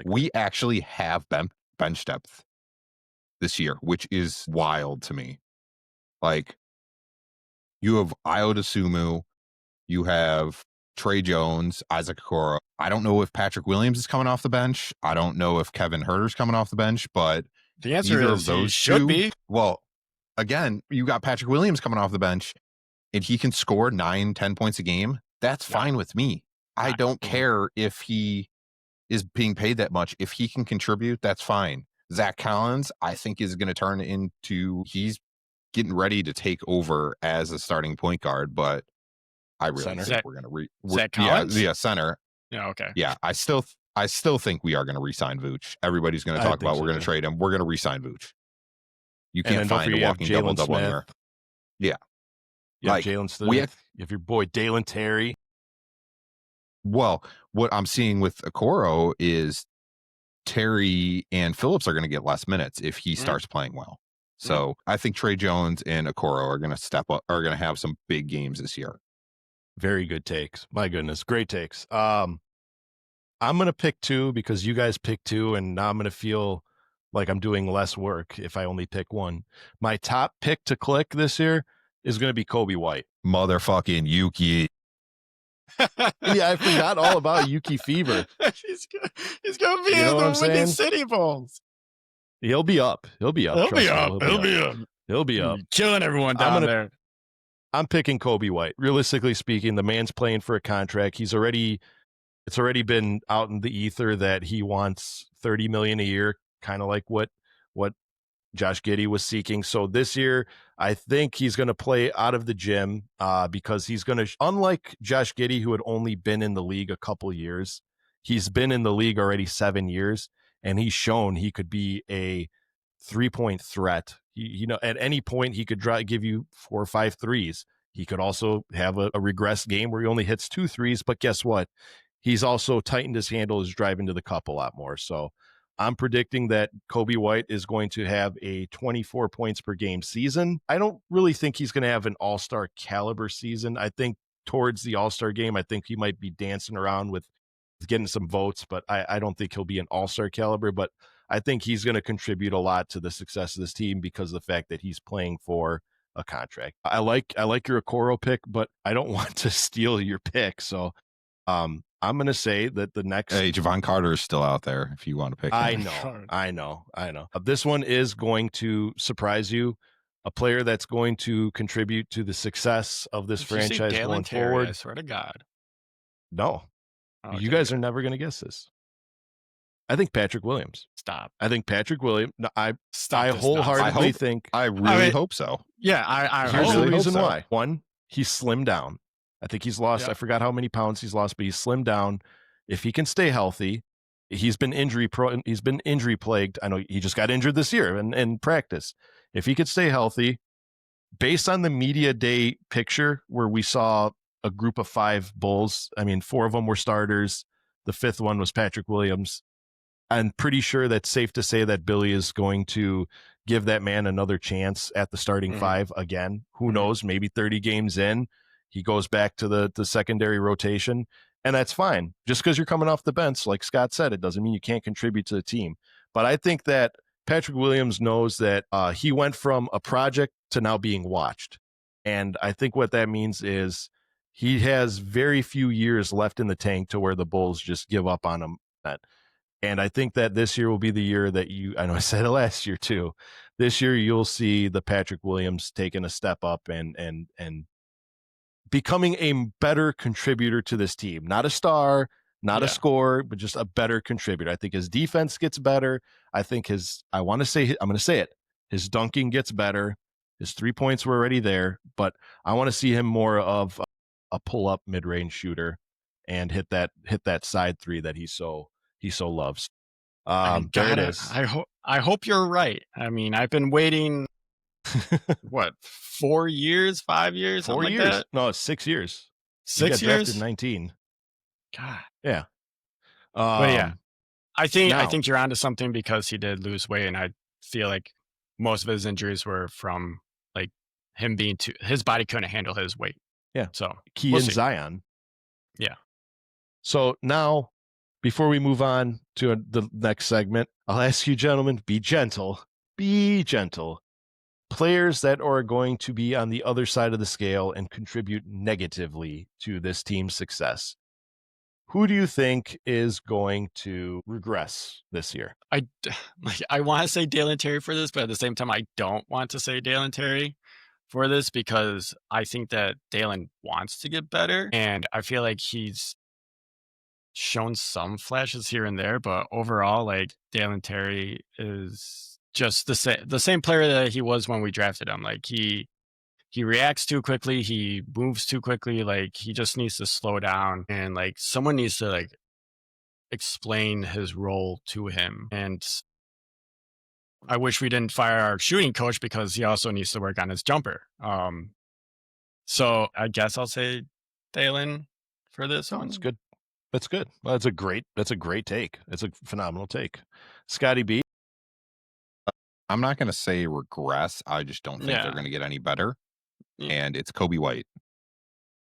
We actually have bench depth this year, which is wild to me. Like, you have Ayo Dosunmu, you have Trey Jones, Isaac Okoro. I don't know if Patrick Williams is coming off the bench. I don't know if Kevin Huerter's coming off the bench, but the answer is those he should be. Well, again, you got Patrick Williams coming off the bench and he can score 9-10 points a game. That's fine with me. I don't care if he is being paid that much. If he can contribute, that's fine. Zach Collins, I think, is going to turn into, he's getting ready to take over as a starting point guard, but I really think we're going to Zach Collins? Yeah, center. Yeah, okay. Yeah, I still think we are going to re-sign Vooch. Everybody's going to talk about we're going to trade him. We're going to re-sign Vooch. You can't find a walking double anywhere. Yeah. You have Jalen Smith. You have your boy Dalen Terry. Well, what I'm seeing with Okoro is Terry and Phillips are going to get less minutes if he starts playing well. So I think Trey Jones and Okoro are going to step up, are going to have some big games this year. Very good takes. My goodness. Great takes. I'm going to pick two because you guys pick two, and now I'm going to feel like I'm doing less work if I only pick one. My top pick to click this year is going to be Kobe White. Motherfucking Yuki. Yeah, I forgot all about Yuki Fever. He's going to be in the Windy City Bowls. He'll be up. He'll be up. He'll be up. Killing everyone down there. I'm picking Kobe White. Realistically speaking, the man's playing for a contract. It's already been out in the ether that he wants $30 million a year, kind of like what Josh Giddey was seeking. So this year, I think he's going to play out of the gym because he's going to, unlike Josh Giddey, who had only been in the league a couple years, he's been in the league already 7 years, and he's shown he could be a 3-point threat. At any point, he could give you 4 or 5 threes. He could also have a regress game where he only hits 2 threes, but guess what? He's also tightened his handle, is driving to the cup a lot more. So I'm predicting that Kobe White is going to have a 24 points per game season. I don't really think he's going to have an all-star caliber season. I think towards the all-star game, I think he might be dancing around with getting some votes, but I don't think he'll be an all-star caliber. But I think he's going to contribute a lot to the success of this team because of the fact that he's playing for a contract. I like your Okoro pick, but I don't want to steal your pick. So I'm going to say that the next... Hey, Javon Carter is still out there if you want to pick him. I know. This one is going to surprise you. A player that's going to contribute to the success of this franchise going forward. I swear to God. No. You guys are never going to guess this. I think Patrick Williams. Stop. I think Patrick Williams. I wholeheartedly think. I really hope so. Yeah, I here's hope the reason so. why. One, he's slimmed down. I think he's lost. I forgot how many pounds he's lost, but he's slimmed down. If he can stay healthy, he's been injury plagued. I know he just got injured this year in practice. If he could stay healthy, based on the media day picture where we saw a group of 5 Bulls, 4 of them were starters. The 5th one was Patrick Williams. I'm pretty sure that's safe to say that Billy is going to give that man another chance at the starting 5 again. Who knows? Maybe 30 games in, he goes back to the secondary rotation, and that's fine. Just because you're coming off the bench, like Scott said, it doesn't mean you can't contribute to the team. But I think that Patrick Williams knows that he went from a project to now being watched. And I think what that means is he has very few years left in the tank to where the Bulls just give up on him. And I think that this year will be the year that I know I said it last year too. This year you'll see the Patrick Williams taking a step up and becoming a better contributor to this team. Not a star, not a scorer, but just a better contributor. I think his defense gets better. I think I'm going to say it. His dunking gets better. His 3 points were already there, but I want to see him more of a pull-up mid-range shooter and hit that side three that he so loves. There it is. I hope you're right. I mean, I've been waiting what, 4 years, 5 years, 4 something years? like that? No, it's 6 years. He 6 got drafted years? in 19. God. Yeah. But yeah, I now- think you're onto something because he did lose weight, and I feel like most of his injuries were from like him being his body couldn't handle his weight. Yeah. So Key we'll in see. Zion. Yeah. So now, before we move on to the next segment, I'll ask you, gentlemen, be gentle. Be gentle. Players that are going to be on the other side of the scale and contribute negatively to this team's success. Who do you think is going to regress this year? I want to say Dalen Terry for this, but at the same time, I don't want to say Dalen Terry for this because I think that Dalen wants to get better, and I feel like he's shown some flashes here and there, but overall, like Dalen Terry is just the same player that he was when we drafted him. Like he reacts too quickly, he moves too quickly. Like he just needs to slow down, and like someone needs to like explain his role to him. And I wish we didn't fire our shooting coach because he also needs to work on his jumper. So I guess I'll say Dalen for this one. That's good. That's good. Well, that's a great take. It's a phenomenal take. Scotty B. I'm not going to say regress. I just don't think they're going to get any better. Yeah. And it's Kobe White.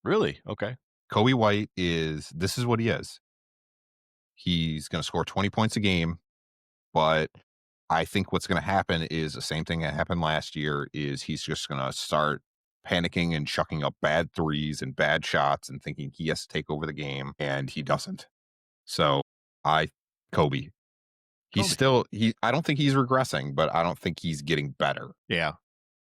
Really? Okay. Kobe White this is what he is. He's going to score 20 points a game, but I think what's going to happen is the same thing that happened last year is he's just going to start panicking and chucking up bad threes and bad shots and thinking he has to take over the game, and he doesn't. So Kobe. He's still, I don't think he's regressing, but I don't think he's getting better. Yeah.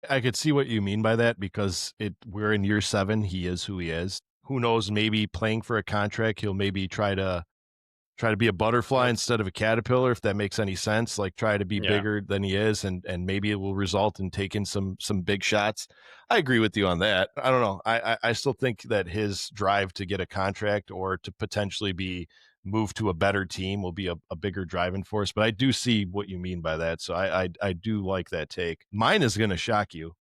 I could see what you mean by that because we're in year 7. He is who he is. Who knows, maybe playing for a contract, he'll maybe try to be a butterfly instead of a caterpillar, if that makes any sense. Like try to be bigger than he is, and maybe it will result in taking some big shots. I agree with you on that. I don't know. I still think that his drive to get a contract or to potentially be moved to a better team will be a bigger driving force. But I do see what you mean by that. So I do like that take. Mine is going to shock you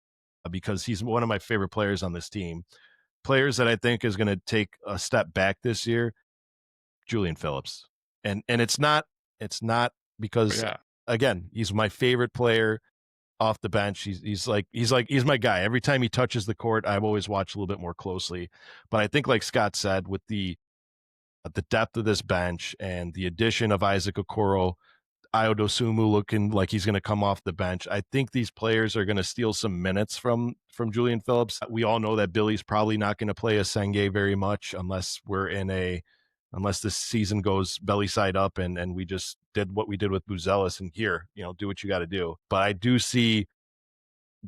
because he's one of my favorite players on this team. Players that I think is going to take a step back this year. Julian Phillips. And it's not because again, he's my favorite player off the bench. He's my guy. Every time he touches the court, I've always watched a little bit more closely. But I think like Scott said, with the depth of this bench and the addition of Isaac Okoro, Ayodosumu looking like he's going to come off the bench, I think these players are going to steal some minutes from Julian Phillips. We all know that Billy's probably not going to play Asenge very much unless this season goes belly side up and we just did what we did with Buzelis and here, do what you got to do. But I do see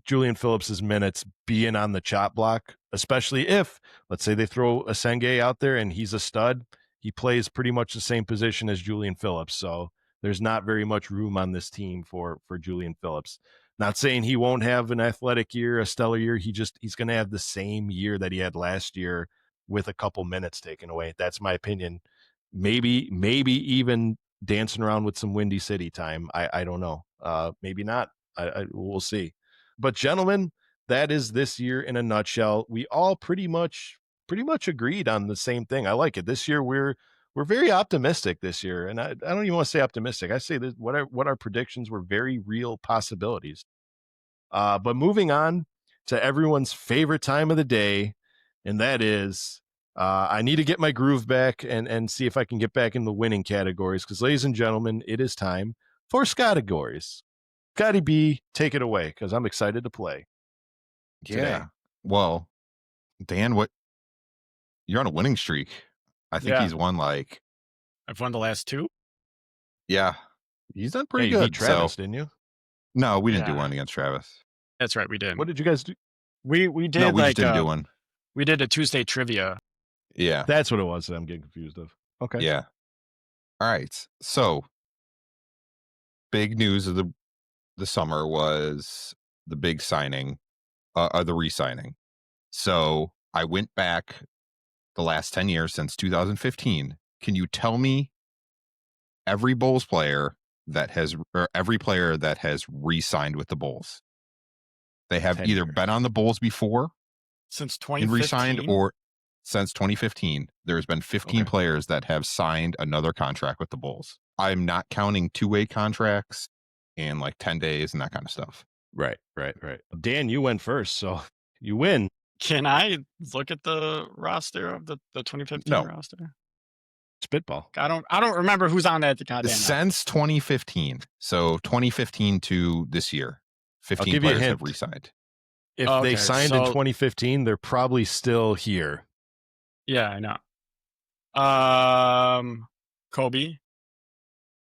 Julian Phillips's minutes being on the chop block, especially if, let's say they throw Asenge out there and he's a stud. He plays pretty much the same position as Julian Phillips. So there's not very much room on this team for Julian Phillips. Not saying he won't have an athletic year, a stellar year. He's going to have the same year that he had last year with a couple minutes taken away. That's my opinion. Maybe even dancing around with some Windy City time. I don't know. Maybe not. We'll see. But gentlemen, that is this year in a nutshell. We all pretty much agreed on the same thing. I like it. This year we're very optimistic this year. And I don't even want to say optimistic. I say that what our predictions were very real possibilities. But moving on to everyone's favorite time of the day, and that is I need to get my groove back and see if I can get back in the winning categories. Because, ladies and gentlemen, it is time for Scottagories. Scotty B, take it away because I'm excited to play. Yeah. Today. Well, Dan, you're on a winning streak. I think he's won I've won the last 2. Yeah. He's done pretty you good. beat Travis, didn't you? No, we didn't do one against Travis. That's right, we did. What did you guys do? We did no, we just didn't do one. We did a Tuesday trivia. Yeah. That's what it was that I'm getting confused of. Okay. Yeah. All right. So big news of the summer was the big signing the re-signing. So I went back the last 10 years since 2015. Can you tell me every Bulls player that has, or every player that has re-signed with the Bulls? They have 10 either years. been on the Bulls before Since and re-signed, 2015? or since 2015. There's been 15 Okay. players that have signed another contract with the Bulls. I'm not counting two-way contracts and like 10 days and that kind of stuff. Right. Dan, you went first, so you win. Can I look at the roster of the 2015 No. roster? Spitball. I don't remember who's on that goddamn night. Since 2015. So 2015 to this year, 15 give you a players have hint. re-signed. If Okay, they signed in so- 2015, they're probably still here. Yeah, I know. Kobe.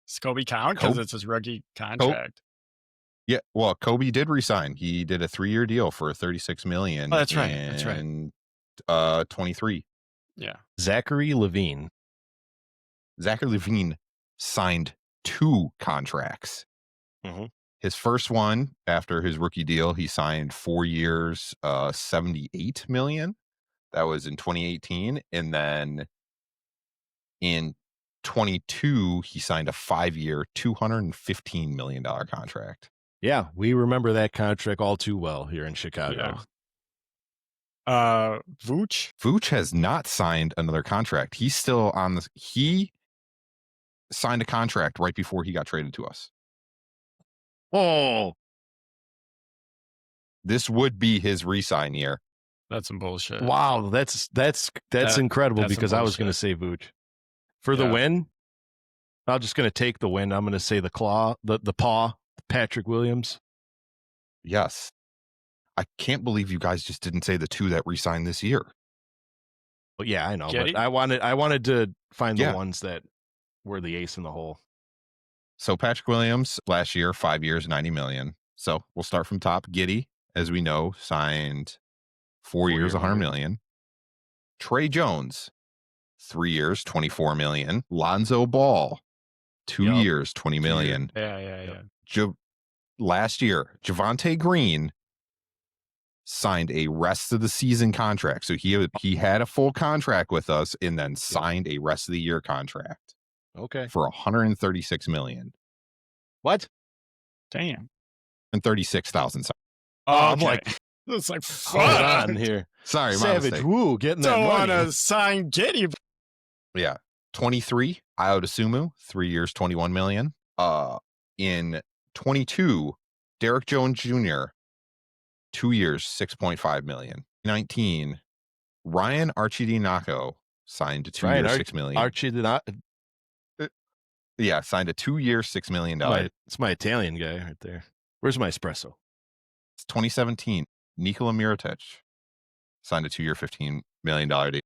Does Kobe count? Because it's his rookie contract. Yeah, well, Kobe did resign. He did a 3-year deal for $36 million. Oh, that's right. That's right. And 23. Yeah. Zachary Levine. Zachary Levine signed 2 contracts. Mhm. His first one after his rookie deal, he signed 4 years, $78 million. That was in 2018, and then in 22, he signed a 5-year, $215 million contract. Yeah, we remember that contract all too well here in Chicago. Vooch? Vooch has not signed another contract. He's still on this. He signed a contract right before he got traded to us. Oh, This would be his re-sign year. That's some bullshit. wow, that's incredible that's some because I was going to say Vooch for the Yeah. win. I'm just going to take the win. I'm going to say the paw, Patrick Williams. Yes. I can't believe you guys just didn't say the 2 that re-signed this year. Well, yeah, I know, Getty? but I wanted to find Yeah. the ones that were the ace in the hole. So Patrick Williams last year, 5 years, $90 million. So we'll start from top. Giddey, as we know, signed 4 years, $100 million. Trey Jones, 3 years, $24 million. Lonzo Ball, 2 Yup. years, $20 million. Yeah. Last year, Javonte Green signed a rest of the season contract. So he had a full contract with us and then signed a rest of the year contract Okay. for $136 million What? Damn. and 36,000. Oh, I'm okay. like, it's like, hold fuck. on here. Sorry, my Savage mistake. Woo getting that Don't want money. to sign Giddy. Yeah. 23, Ayo Dosunmu, 3 years, $21 million. In 22, Derek Jones Jr., 2 years, $6.5 million. 19, Ryan Archidinako signed a 2 year, $6 million. Archie did not. Yeah, signed a 2 year, $6 million. It's my Italian guy right there. Where's my espresso? 2017, Nikola Mirotic signed a 2 year, $15 million deal.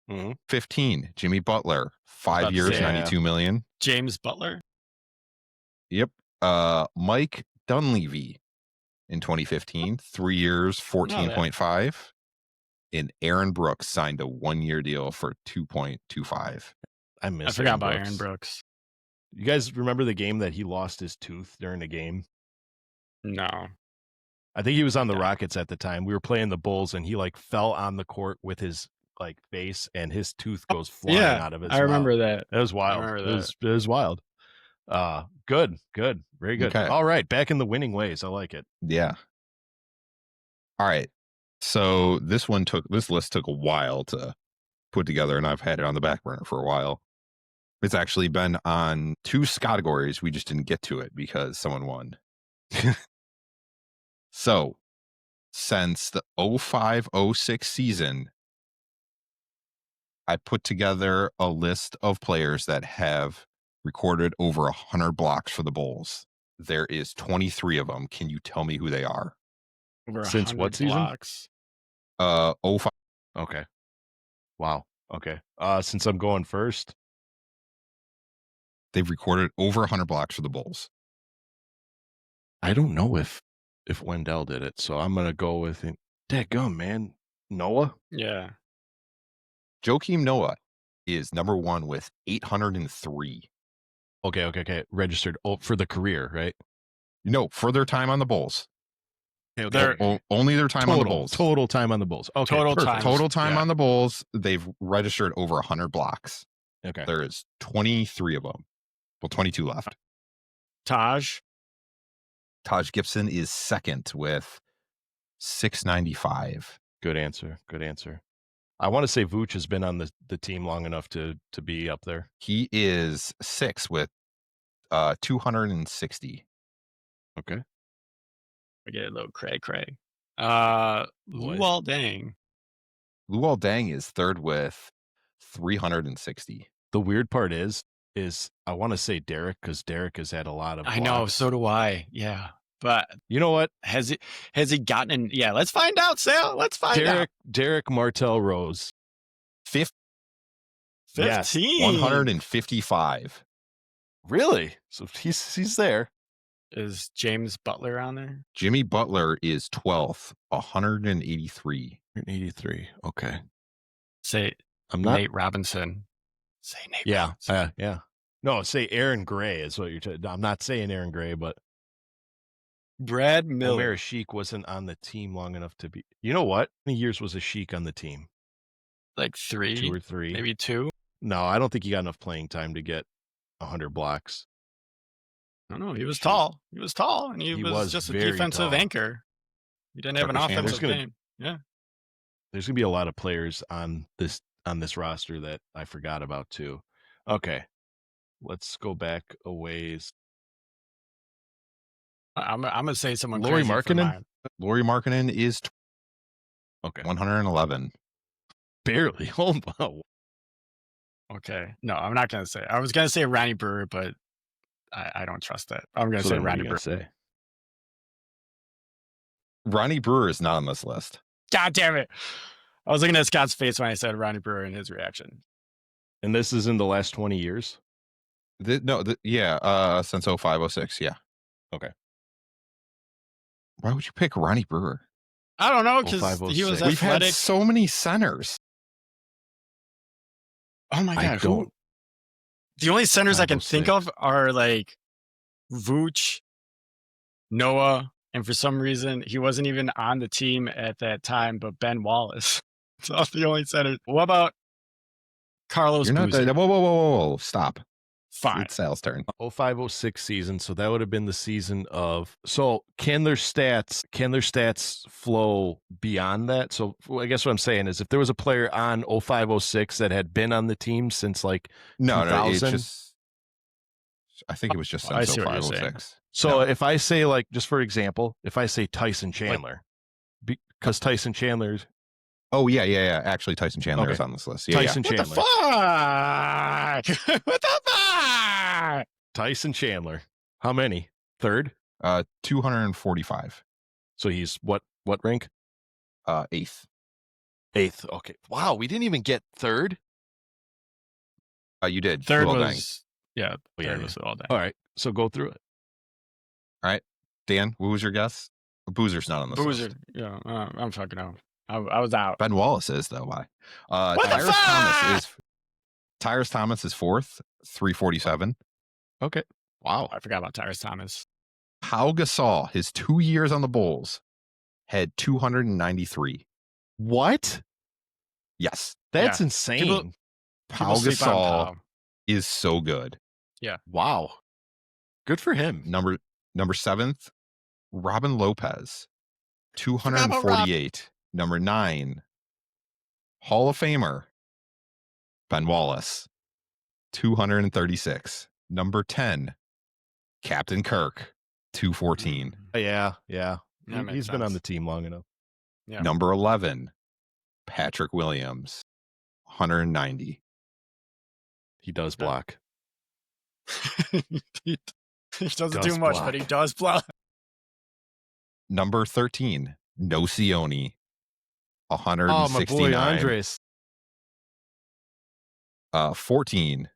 Mhm. 15, Jimmy Butler, 5 About to years, say, $92 million. James Butler. Yep. Mike Dunleavy in 2015, 3 years, 14.5. And Aaron Brooks signed a 1 year deal for 2.25. I miss. I forgot about Brooks. Aaron Brooks. You guys remember the game that he lost his tooth during the game? No. I think he was on the Yeah. Rockets at the time. We were playing the Bulls, and he like fell on the court with his like face, and his tooth goes flying out of his. I remember mouth. that. That was wild. remember It was wild. Good, very good. Okay. All right, back in the winning ways. I like it. Yeah. All right. So this list took a while to put together, and I've had it on the back burner for a while. It's actually been on 2 Scottagories. We just didn't get to it because someone won. So since the 05-06 season, I put together a list of players that have recorded over 100 blocks for the Bulls. There is 23 of them. Can you tell me who they are? Over Since what 100 season? blocks. 05. Okay. Wow. Okay. Since I'm going first, They've recorded over 100 blocks for the Bulls. I don't know if Wendell did it, so I'm gonna go with it. Dadgum, man. Noah. Yeah. Joakim Noah is number 1 with 803. Okay. Registered for the career, right? No, for their time on the Bulls. They're Only their time on the Bulls. Total time on the Bulls. Okay, Total perfect. time. Total time Yeah. on the Bulls. They've registered over 100 blocks. Okay. There is 23 of them. Well, 22 left. Taj. Taj Gibson is second with 695. Good answer. Good answer. I want to say Vooch has been on the team long enough to be up there. He is sixth with 260. Okay. I get a little cray. Luol Deng. Luol Deng is third with 360. The weird part is I want to say Derek because Derek has had a lot of blocks. I know, so do I. Yeah. But you know what? Has he gotten in? Yeah, let's find out, Sal. Let's find out. Derek Martell Rose. 15. Yes, 155. Really? So he's there. Is James Butler on there? Jimmy Butler is 12th, 183. 183. Okay. Say I'm not Nate Robinson. Say Nate Yeah. Robinson. Yeah. No, say Aaron Gray is what you're I'm not saying Aaron Gray, but Brad Miller. Omer Sheik wasn't on the team long enough to be. You know what? How many years was a Sheik on the team? Like 3. 2 or 3. Maybe 2. No, I don't think he got enough playing time to get 100 blocks. I don't know. He was tall. He was tall, and he was just a very defensive tall. anchor. He didn't have an Tucker offensive Chandler's game. Yeah. There's gonna be a lot of players on this roster that I forgot about too. Okay, let's go back a ways. I'm gonna say someone. Lauri crazy for Markkanen? mine. Lauri Markkanen is Okay, 111. barely. Oh, wow. Okay. No, I'm not gonna say. I was gonna say Ronnie Brewer, but I don't trust that. I'm gonna So say then what are Ronnie you Brewer. gonna say? Ronnie Brewer is not on this list. God damn it! I was looking at Scott's face when I said Ronnie Brewer and his reaction. And this is in the last 20 years. Since 05, 06, yeah. Okay. Why would you pick Ronnie Brewer? I don't know because 05, he was 06. We've had athletic. so many centers. Oh my I god! don't- The only centers I can 05, think of are like Vooch, Noah, and for some reason he wasn't even on the team at that time. But Ben Wallace. So that's the only centers. What about Carlos You're not Boozer? that. Whoa. Stop. Fine. It's Sal's turn. 05, 06 season. So that would have been the season of. So can their stats flow beyond that? So I guess what I'm saying is if there was a player on 05, 06 that had been on the team since like No, it's 2000? just. I think it was just I since see what you're 05, saying. 06. So No. if I say like, just for example, if I say Tyson Chandler, because Tyson Chandler's Oh, yeah. Actually, Tyson Chandler Okay. is on this list. Yeah, Tyson What the Chandler. fuck? What the fuck? Tyson Chandler. How many? Third? 245. So he's what rank? 8th. Eighth. Okay. Wow, we didn't even get third. You did. Third Luol Deng. was yeah. Oh, yeah, Third yeah. was all day. All right. So go through it. Dan, what was your guess? Boozer's not on this Boozer. list. Yeah, I'm fucking out. I was out. Ben Wallace is, though. Why? What the Tyrus Thomas is 4th, 347. Okay. Wow. I forgot about Tyrus Thomas. Pau Gasol, his 2 years on the Bulls, had 293. What? Yes. That's Yeah. insane. Pau People sleep on Gasol Pau. is so good. Wow. Good for him. Number 7th, Robin Lopez, Forgot about Rob. 248. Number 9, Hall of Famer, Ben Wallace, 236. Number 10, Captain Kirk, 214. Yeah. That makes He's been on sense. the team long enough. Yeah. Number 11, Patrick Williams, 190. He does block. he doesn't Does do much, block. but he does block. Number 13, Nocioni, Oh, my boy 169. Andres. 14,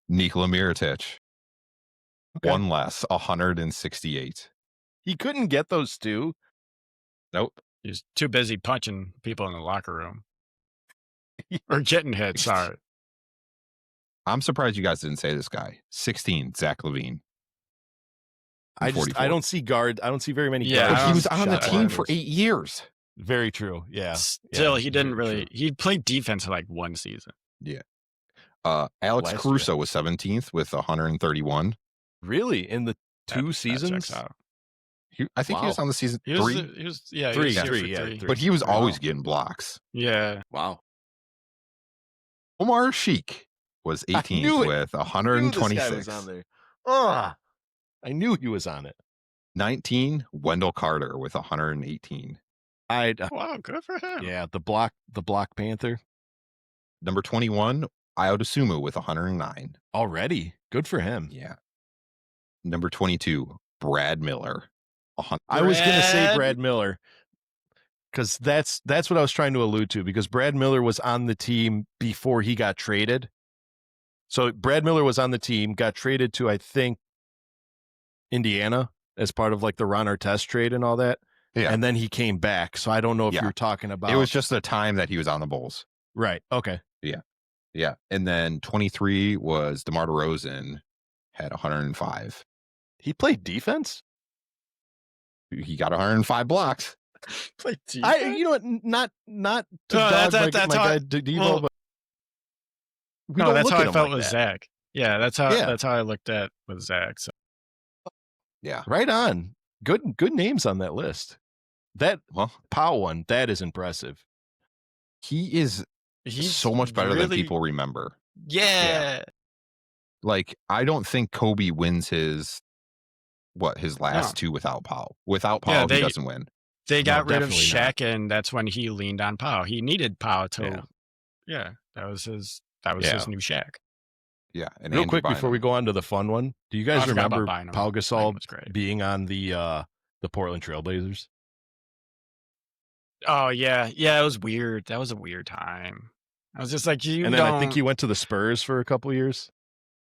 Nikola Mirotic, Okay. one less, 168. He couldn't get those two. Nope. He's too busy punching people in the locker room or getting hit. Sorry. I'm surprised you guys didn't say this guy. 16, Zach Levine. I 44. don't see guard. I don't see very many Yeah, guards. But he was on the shot team for blockers. 8 years. Very true. Yeah. Still, Yeah, he didn't very really. true. He played defense for like one season. Yeah. Alex Last Caruso was 17th with 131. Really? In the two That seasons? checks out. I think he was Wow. on the season He was, 3, He was, yeah, Three, he was here three, for yeah, three. three. but he was Wow. always getting blocks. Yeah. Wow. Omar Sheik was I knew 18th it. with I knew this guy 126. was on there. Ugh. I knew he was on it. 19, Wendell Carter with 118. Wow, good for him. Yeah, the block Panther Number 21, Iodosumu with 109. already. Good for him. Yeah. Number 22, Brad Miller. I was going to say Brad- Brad Miller because that's what I was trying to allude to, because Brad Miller was on the team before he got traded. So Brad Miller was on the team, got traded to, I think, Indiana as part of like the Ron Artest trade and all that. Yeah. And then he came back. So I don't know if Yeah. you're talking about. It was just the time that he was on the Bulls. right. Okay. Yeah. And then 23 was DeMar DeRozan, had 105. He played defense. He got 105 blocks. Played You know what? Not to No, dog that's my how guy Devo, well, but we no, don't that's look how at I him felt like with that. Zach. Yeah, that's how I looked at with Zach. So Yeah. Right on. Good names on that list. That Well, Powell one, that is impressive. he is he's so much better than really- people remember. Yeah. Like, I don't think Kobe wins his last two without Powell. Without Powell, he doesn't win. They got rid of definitely not. Shaq, and that's when he leaned on Powell. He needed Powell to, Yeah. that was his new Shaq. Yeah. And Real Andrew quick before we Bynum. go on to the fun one, do you guys I forgot about remember Bynum. Pau Bynum Gasol was great. being on the Portland Trailblazers? Oh yeah, it was weird. That was a weird time. I was just like, And then I think he went to the Spurs for a couple years.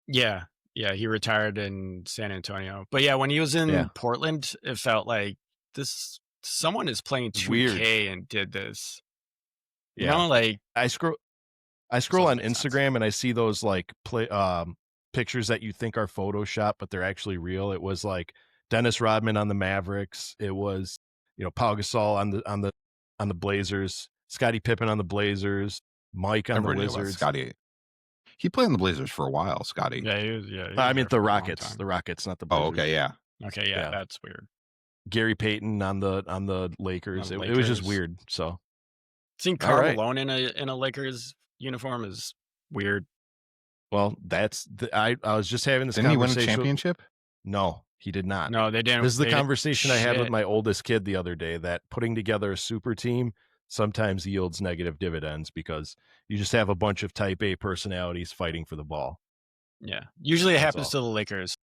Yeah, he retired in San Antonio. But yeah, when he was in Portland, it felt like someone is playing 2K Weird. and did this. You Yeah. know, like I scroll Doesn't on make sense. Instagram and I see those like pictures that you think are Photoshop, but they're actually real. It was like Dennis Rodman on the Mavericks. It was, Pau Gasol on the Blazers, Scottie Pippen on the Blazers, Mike on Everybody the knew about Wizards. Scotty. He played on the Blazers for a while, Scotty. yeah, he was, he was I mean there the for a long Rockets, time. not the Blazers. Oh, okay, yeah. Okay, Yeah. that's weird. Gary Payton on the Lakers. On the It was just Lakers. weird. So Seeing All Karl right. Malone in a Lakers uniform is weird. well, I was just having this Didn't he win a conversation. championship? No, he did not. No, they didn't. This is the they didn't- conversation I had with shit. my oldest kid the other day, that putting together a super team sometimes yields negative dividends because you just have a bunch of type A personalities fighting for the ball. Yeah, usually it That's happens all. to the Lakers.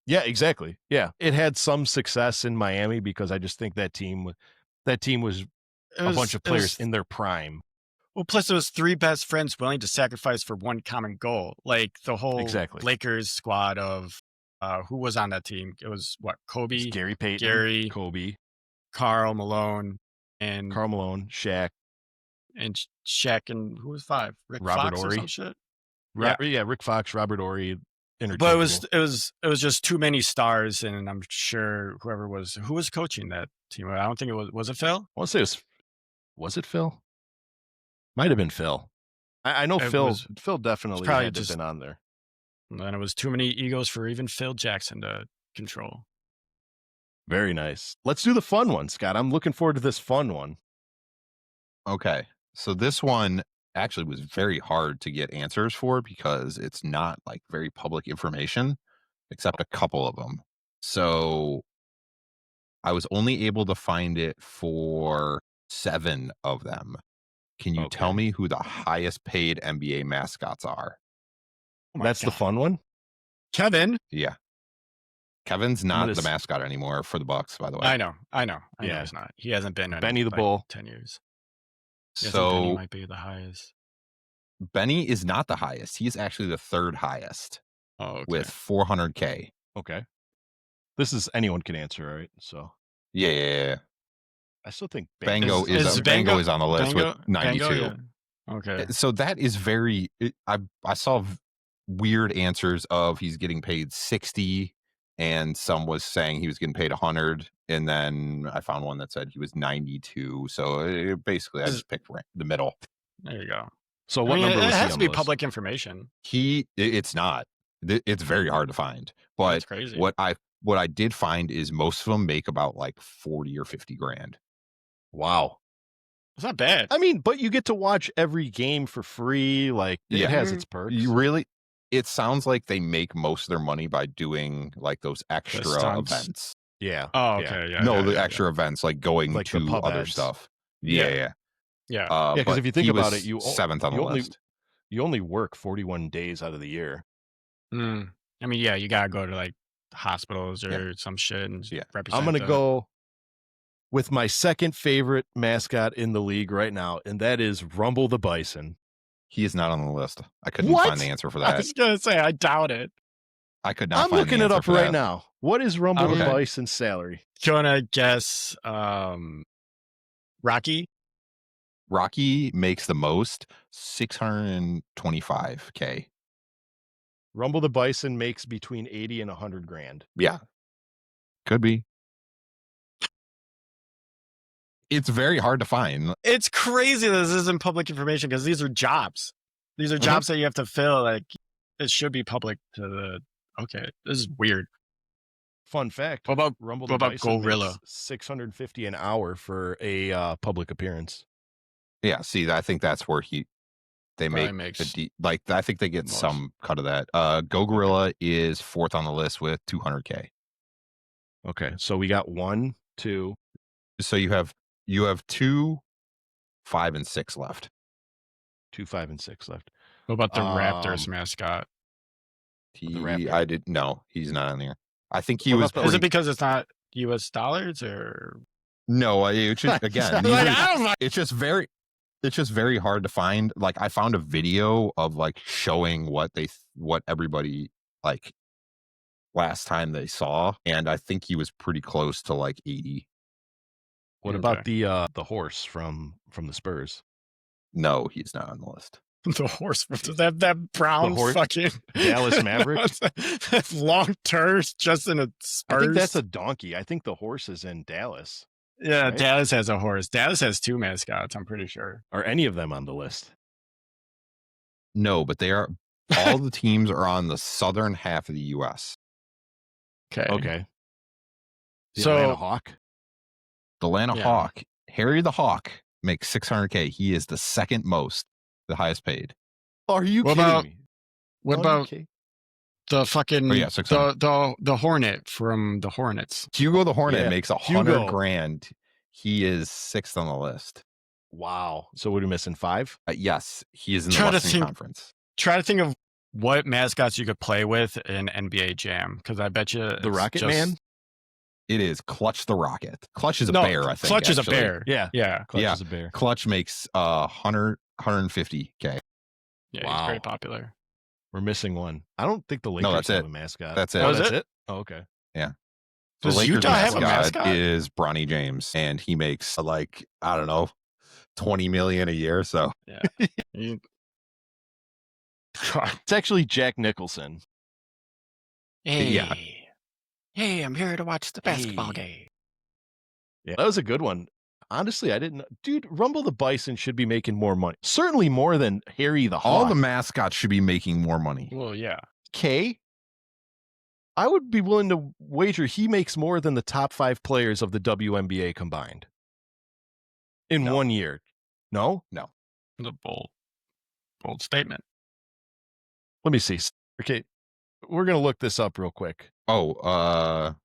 Yeah, exactly. Yeah. It had some success in Miami because I just think that team was It a was- bunch of it was- players in their prime. Well, plus it was three best friends willing to sacrifice for one common goal. Like the whole Exactly. Lakers squad of who was on that team? It was what? Kobe, It's Gary Payton, Gary, Kobe, Karl Malone, and Karl Malone, Shaq, Shaq, and who was five? Rick Robert Fox or Horry. some shit. Rick Fox, Robert Horry. But it was just too many stars, and I'm sure who was coaching that team. I don't think it was it Phil? I want to say was it Phil? Might have been Phil. I know It Phil. was- Phil definitely probably had to have just- been on there. And it was too many egos for even Phil Jackson to control. Very nice. Let's do the fun one, Scott. I'm looking forward to this fun one. Okay. So this one actually was very hard to get answers for because it's not like very public information, except a couple of them. So I was only able to find it for 7 of them. Can you tell Okay. me who the highest paid NBA mascots are? Oh my That's the God. fun one. Kevin. Yeah. Kevin's not gonna the s- mascot anymore for the Bucks, by the way. I know. Yeah. He's not. He hasn't been in Benny the like Bull. 10 years. Yeah, I think Benny So might be the highest. Benny is not the highest. He's actually the 3rd highest Oh, okay. with 400K. Okay. This is anyone can answer, right? So Yeah. I still think Bango Is is Bango- on the list Bango- with 92. Bango, yeah. Okay. So that is very. I saw weird answers of he's getting paid 60. and some was saying he was getting paid 100, and then I found one that said he was 92. So basically, I just picked the middle. There you go. So what number it was he has to on be the list? public information. It's not. It's very hard to find. But That's crazy. what I did find is most of them make about like 40 or 50 grand. Wow. It's not bad. I mean, but you get to watch every game for free. Like, it has its perks. It sounds like they make most of their money by doing like those extra stunts. events. Yeah. Oh, okay. Yeah. No, yeah, the yeah, extra events, like going Like the to pub other ads. stuff. Yeah. Yeah. Yeah. Because if you think he about was it, you 7th on the only list. you only work 41 days out of the year. Mm. I mean, yeah, you gotta go to like hospitals or some shit and represent. I'm gonna go with my second favorite mascot in the league right now, and that is Rumble the Bison. He is not on the list. I couldn't What? find the answer for I that. was gonna say, I doubt it. I could not I'm find looking the it answer up for right that. now. What is Rumble the Okay. Bison's salary? Gonna guess Rocky. Rocky makes the most, $625K. Rumble the Bison makes between 80 and 100 grand. Yeah. Could be. It's very hard to find. It's crazy that this isn't public information because these are jobs. These are jobs that you have to fill. Like, it should be public to the. Okay, this is weird. Fun fact. What about Rumble what the about Bison Gorilla? makes $650 an hour for a public appearance. Yeah, see, I think that's where they Probably make makes like I think they get most. some cut of that. Go Gorilla is 4th on the list with $200K. Okay, so we got 1, 2. So you have 2, 5, and 6 left. 2, 5, and 6 left. What about the Raptors mascot? I did no, he's not on there. I think he What was. about the- Is it because it's not U.S. dollars or? No, it's just again. these Like, are- I don't know. it's just very hard to find. Like I found a video of like showing what everybody like last time they saw, and I think he was pretty close to like 80. What about the horse from the Spurs? No, he's not on the list. The horse, that brown horse? fucking Dallas Maverick? That's long terms just in a Spurs. I think that's a donkey. I think the horse is in Dallas. Yeah, right? Dallas has a horse. Dallas has 2 mascots, I'm pretty sure. Are any of them on the list? No, but they are. All the teams are on the southern half of the U.S. Okay. The So- Atlanta Hawk? The Atlanta Yeah. Hawk, Harry the Hawk, makes $600K. He is the second most, the highest paid. Are you What kidding about- me? What Are you about kidding? the fucking Oh, yeah, 600. the Hornet from the Hornets? Hugo the Hornet Yeah, makes Hugo. 100 grand. He is 6th on the list. Wow. So what are we missing? 5? Yes, he is in the Try to Western think- Conference. Try to think of what mascots you could play with in NBA Jam, because I bet you The it's Rocket just- Man? It is Clutch the Rocket. Clutch is a No, bear, I think. Clutch is a actually. bear. Yeah. Yeah, Clutch Yeah. is a bear. Clutch makes 150K. yeah, he's Wow. very popular. We're missing one. I don't think the Lakers No, that's have it. a mascot. That's it. Oh, Oh, is that's it? it? Oh, okay. The Does Lakers Utah have a mascot? is Bronny James, and he makes like, I don't know, 20 million a year. So You- It's actually Jack Nicholson. Hey, Yeah. hey, I'm here to watch the basketball game. Yeah, that was a good one. Honestly, I didn't. Dude, Rumble the Bison should be making more money. Certainly more than Harry the Hawk. all the mascots should be making more money. Well, yeah. K. I would be willing to wager he makes more than the top 5 players of the WNBA combined in No. 1 year. No? The bold statement. Let me see. Okay, we're gonna look this up real quick. Oh,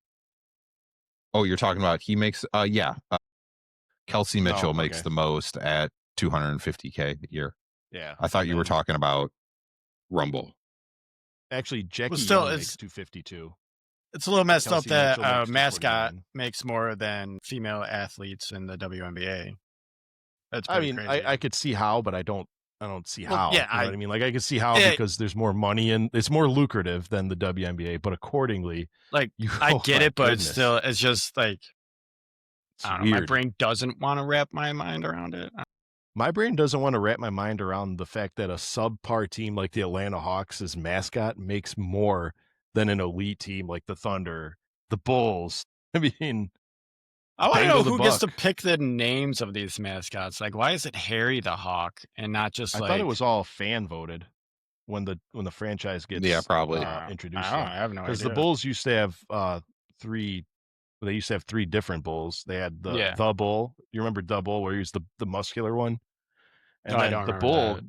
you're talking about he makes Kelsey Mitchell Oh, makes okay. the most at 250K a year. Yeah, I thought you were then- talking about Rumble. Actually, Jackie still, Young it's- makes 252. It's a little messed Kelsey up that Mitchell a makes mascot 249. makes more than female athletes in the WNBA. That's I pretty mean, crazy. I could see how, but I don't see Well, how. yeah, you know what I mean? Like I could see how Yeah. because there's more money and it's more lucrative than the WNBA, but accordingly, Like, you, I oh get my it, but goodness, it's just like, it's I don't know, my weird. brain doesn't want to wrap my mind around it. My brain doesn't want to wrap my mind around the fact that a subpar team like the Atlanta Hawks' mascot makes more than an elite team like the Thunder, the Bulls. I mean, I want to Dangle know the who gets to Buck. pick the names of these mascots. Like, why is it Harry the Hawk and not just I like? thought it was all fan voted when the franchise gets Yeah, probably. introduced. I have no Because idea. the Bulls used to have three. They used to have three different Bulls. They had the Bull. You remember the Bull, where he was the muscular one, and No, I then don't the remember Bull. that.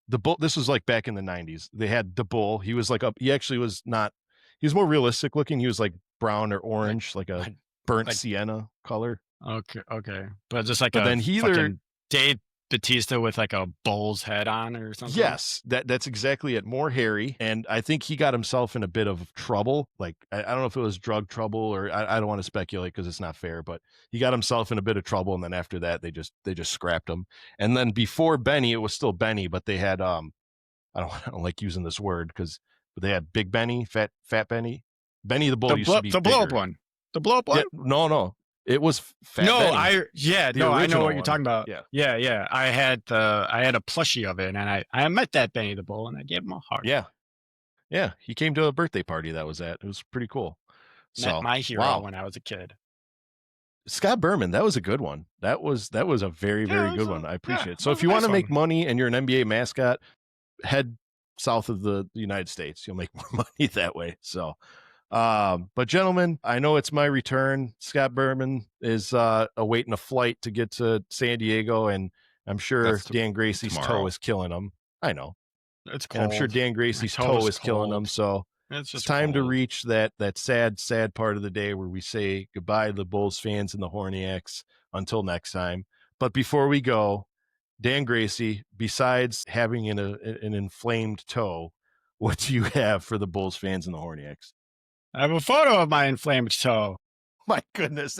The Bull. This was like back in the '90s. They had the Bull. He was like he actually was not. He was more realistic looking. He was like brown or orange, like a burnt sienna color. Okay, but just like But a then he fucking Dave Batista with like a bull's head on or something. Yes, that's exactly it. More hairy, and I think he got himself in a bit of trouble. Like I don't know if it was drug trouble or I don't want to speculate because it's not fair, but he got himself in a bit of trouble, and then after that they just scrapped him. And then before Benny, it was still Benny, but they had I don't like using this word but they had Big Benny, Fat Benny, Benny the Bull used to be the blow up bigger. one. The blow up one. Yeah, no, it was Fat No, Benny. I know original what you're one. talking about. Yeah. I had a plushie of it, and I met that Benny the Bull, and I gave him a heart. Yeah, he came to a birthday party that was at. It was pretty cool. Met my hero when I was a kid. Scott Berman, that was a good one. That was a very, very good one. I appreciate it. So if you want to make money and you're an NBA mascot, head south of the United States. You'll make more money that way. So, but gentlemen, I know it's my return. Scott Berman is awaiting a flight to get to San Diego, and I'm sure Dan Gracie's toe is killing him. I know. It's cold. And I'm sure Dan Gracie's toe is killing him. So it's time to reach that sad part of the day where we say goodbye to the Bulls fans and the Horniacs until next time. But before we go, Dan Gracie, besides having an inflamed toe, what do you have for the Bulls fans and the Horniacs? I have a photo of my inflamed toe. My goodness.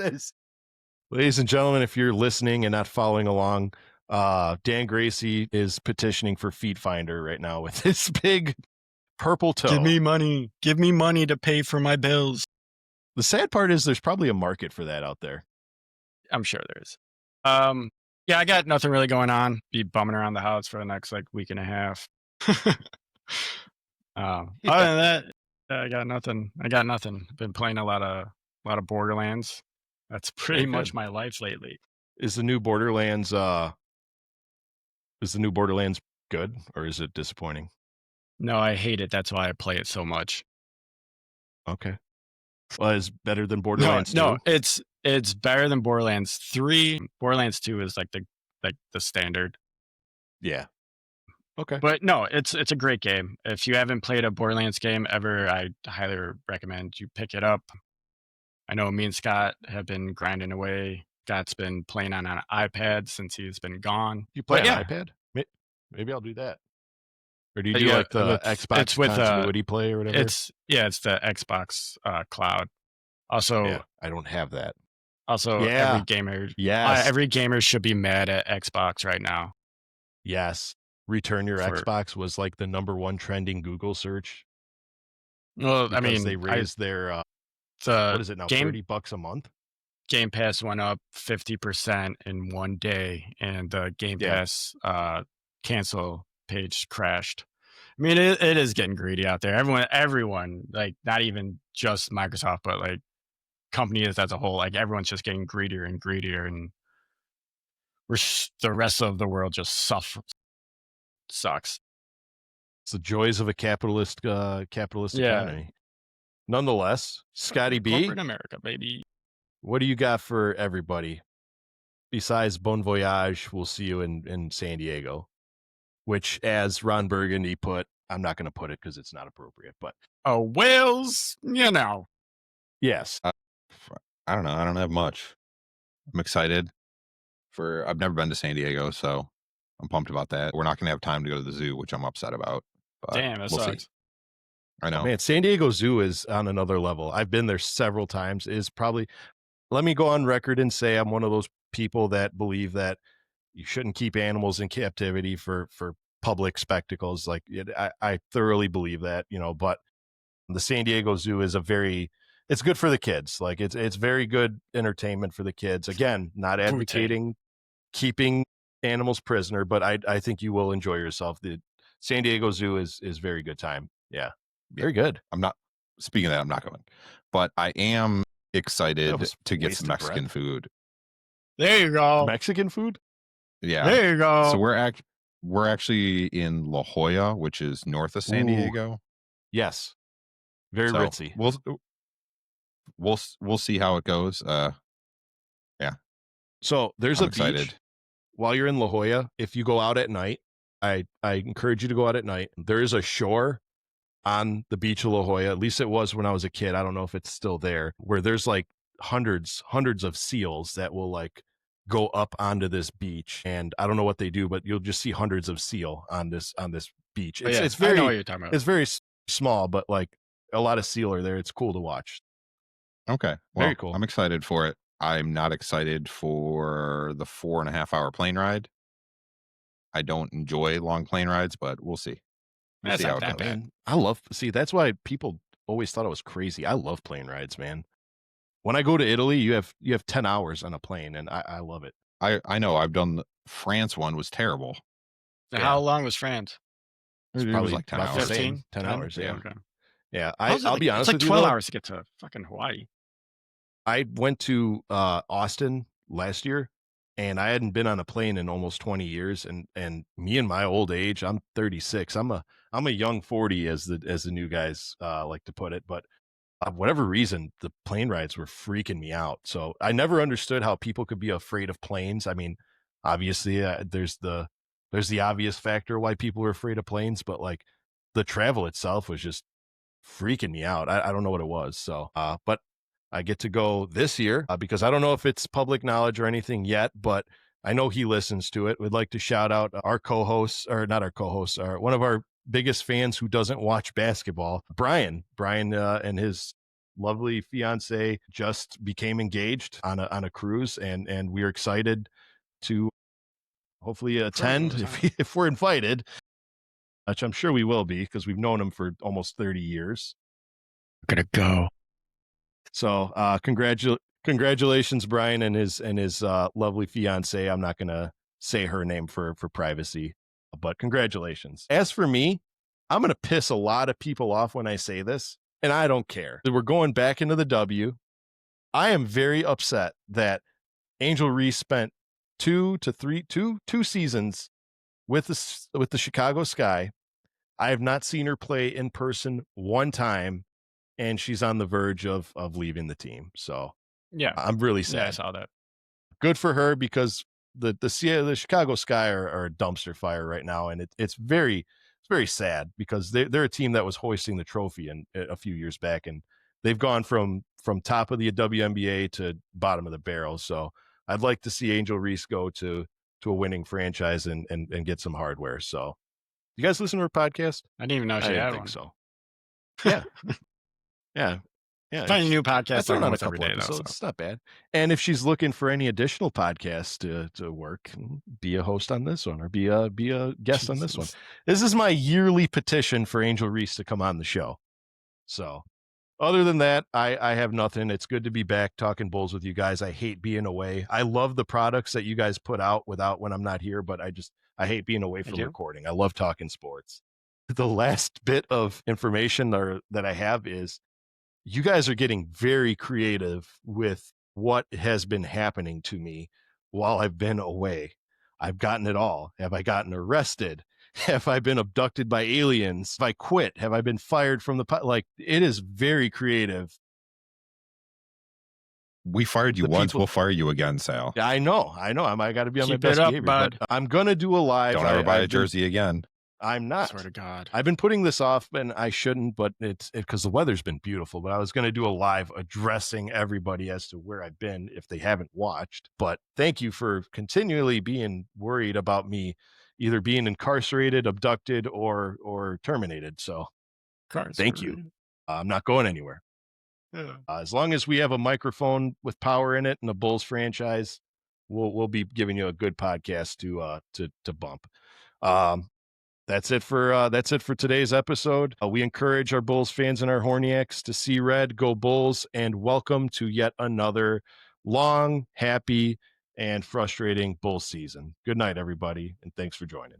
Ladies and gentlemen, if you're listening and not following along, Dan Gracie is petitioning for Feet Finder right now with his big purple toe. Give me money. Give me money to pay for my bills. The sad part is there's probably a market for that out there. I'm sure there is. Yeah, I got nothing really going on. Be bumming around the house for the next week and a half. Other than that, I got nothing. Been playing a lot of Borderlands. That's pretty much my life lately. Is the new Borderlands good, or is it disappointing? No, I hate it. That's why I play it so much. Okay. Well, it's better than Borderlands 2? No, it's better than Borderlands 3. Borderlands 2 is like the standard. Yeah. Okay. But no, it's a great game. If you haven't played a Borderlands game ever, I highly recommend you pick it up. I know me and Scott have been grinding away. Scott's been playing on an iPad since he's been gone. You play on iPad? Maybe I'll do that. Or do you do like the Xbox continuity play or whatever? It's the Xbox Cloud. Also, I don't have that. Also, every gamer should be mad at Xbox right now. Yes. Return Your Xbox was like the #1 trending Google search. Well, because I mean, they raised their what is it now? $30 a month. Game Pass went up 50% in one day, and the Game Pass cancel page crashed. I mean, it is getting greedy out there. Everyone, like not even just Microsoft, but like companies as a whole, like everyone's just getting greedier and greedier, and the rest of the world just sucks. It's the joys of a capitalist economy. Nonetheless, Scotty B, corporate America, baby. What do you got for everybody? Besides Bon Voyage, we'll see you in San Diego. Which, as Ron Burgundy put, I'm not going to put it because it's not appropriate, but whales, yes. I don't know. I don't have much. I'm excited I've never been to San Diego, so I'm pumped about that. We're not going to have time to go to the zoo, which I'm upset about. But damn, that sucks. See. I know. Man, San Diego Zoo is on another level. I've been there several times. Let me go on record and say I'm one of those people that believe that you shouldn't keep animals in captivity for public spectacles. Like I thoroughly believe that, but the San Diego Zoo is it's good for the kids. Like it's very good entertainment for the kids. Again, not advocating keeping animals prisoner, but I think you will enjoy yourself. The San Diego Zoo is very good time. Yeah. Very good. I'm not speaking of that, I'm not going, but I am That excited was to get some wasted breath. Mexican food. There you go. Mexican food? Yeah. There you go. So we're actually in La Jolla, which is north of San Ooh. Diego. Yes. Very So ritzy. we'll see how it goes. So there's I'm a excited. beach while you're in La Jolla. If you go out at night, I encourage you to go out at night. There is a shore on the beach of La Jolla. At least it was when I was a kid. I don't know if it's still there, where there's like hundreds of seals that will like go up onto this beach. And I don't know what they do, but you'll just see hundreds of seal on this beach. It's, yeah, it's I know very, what you're talking about. it's very small, but like a lot of seal are there. It's cool to watch. Okay. Well, Very cool. I'm excited for it. I'm not excited for the 4.5 hour plane ride. I don't enjoy long plane rides, but we'll see. We'll That's see how not it that goes. bad. Man, I love, that's why people always thought I was crazy. I love plane rides, man. When I go to Italy, you have 10 hours on a plane, and I love it. I know I've done the France one was terrible. So Yeah. How long was France? It's It was probably like 10 about the hours. same. 15? 10 hours, yeah. Okay. Yeah, How's it I'll like- be honest It's like with you, 12 though, hours to get to fucking Hawaii. I went to Austin last year, and I hadn't been on a plane in almost 20 years. And me in my old age, I'm 36. I'm a young 40, as the new guys like to put it. But whatever reason, the plane rides were freaking me out. So I never understood how people could be afraid of planes. I mean, obviously, there's the obvious factor why people are afraid of planes, but like the travel itself was just freaking me out. I don't know what it was. So, but I get to go this year because I don't know if it's public knowledge or anything yet, but I know he listens to it. We'd like to shout out our co-hosts, or not our co-hosts, one of our biggest fans who doesn't watch basketball, Brian. Brian and his lovely fiance just became engaged on a cruise, and we're excited to hopefully attend if we're invited, which I'm sure we will be because we've known him for almost 30 years. I'm gonna go. So congratulations, Brian, and his lovely fiance. I'm not gonna say her name for privacy, but congratulations. As for me, I'm gonna piss a lot of people off when I say this, and I don't care. We're going back into the W. I am very upset that Angel Reese spent two seasons with the Chicago Sky. I have not seen her play in person one time, and she's on the verge of leaving the team. So Yeah. I'm really sad. Yeah, I saw that. Good for her, because the Chicago Sky are a dumpster fire right now, and it's very sad because they're a team that was hoisting the trophy a few years back, and they've gone from top of the WNBA to bottom of the barrel. So I'd like to see Angel Reese go to a winning franchise and get some hardware. So you guys listen to her podcast? I didn't even know I she didn't had think one. so. Yeah. Yeah. Finding new I podcasts throw on a almost every couple day, though. episodes. So. It's not bad. And if she's looking for any additional podcasts to work, be a host on this one, or be a guest on this one. This is my yearly petition for Angel Reese to come on the show. So other than that, I have nothing. It's good to be back talking Bulls with you guys. I hate being away. I love the products that you guys put out when I'm not here, but I hate being away from recording. I love talking sports. The last bit of information that I have is, you guys are getting very creative with what has been happening to me while I've been away. I've gotten it all. Have I gotten arrested? Have I been abducted by aliens? Have I quit? Have I been fired from like, it is very creative. We fired you once. We'll fire you again, Sal. I know. I got to be on my Keep best it up, behavior, bud. but I'm going to do a live. Don't ever buy a jersey again. I'm not. Swear to God. I've been putting this off, and I shouldn't, but it's because the weather's been beautiful. But I was going to do a live addressing everybody as to where I've been if they haven't watched. But thank you for continually being worried about me either being incarcerated, abducted, or terminated. So thank you. I'm not going anywhere. Yeah. As long as we have a microphone with power in it and a Bulls franchise, we'll be giving you a good podcast to bump. That's it for today's episode. We encourage our Bulls fans and our Horniacs to see red, go Bulls, and welcome to yet another long, happy, and frustrating Bulls season. Good night, everybody, and thanks for joining.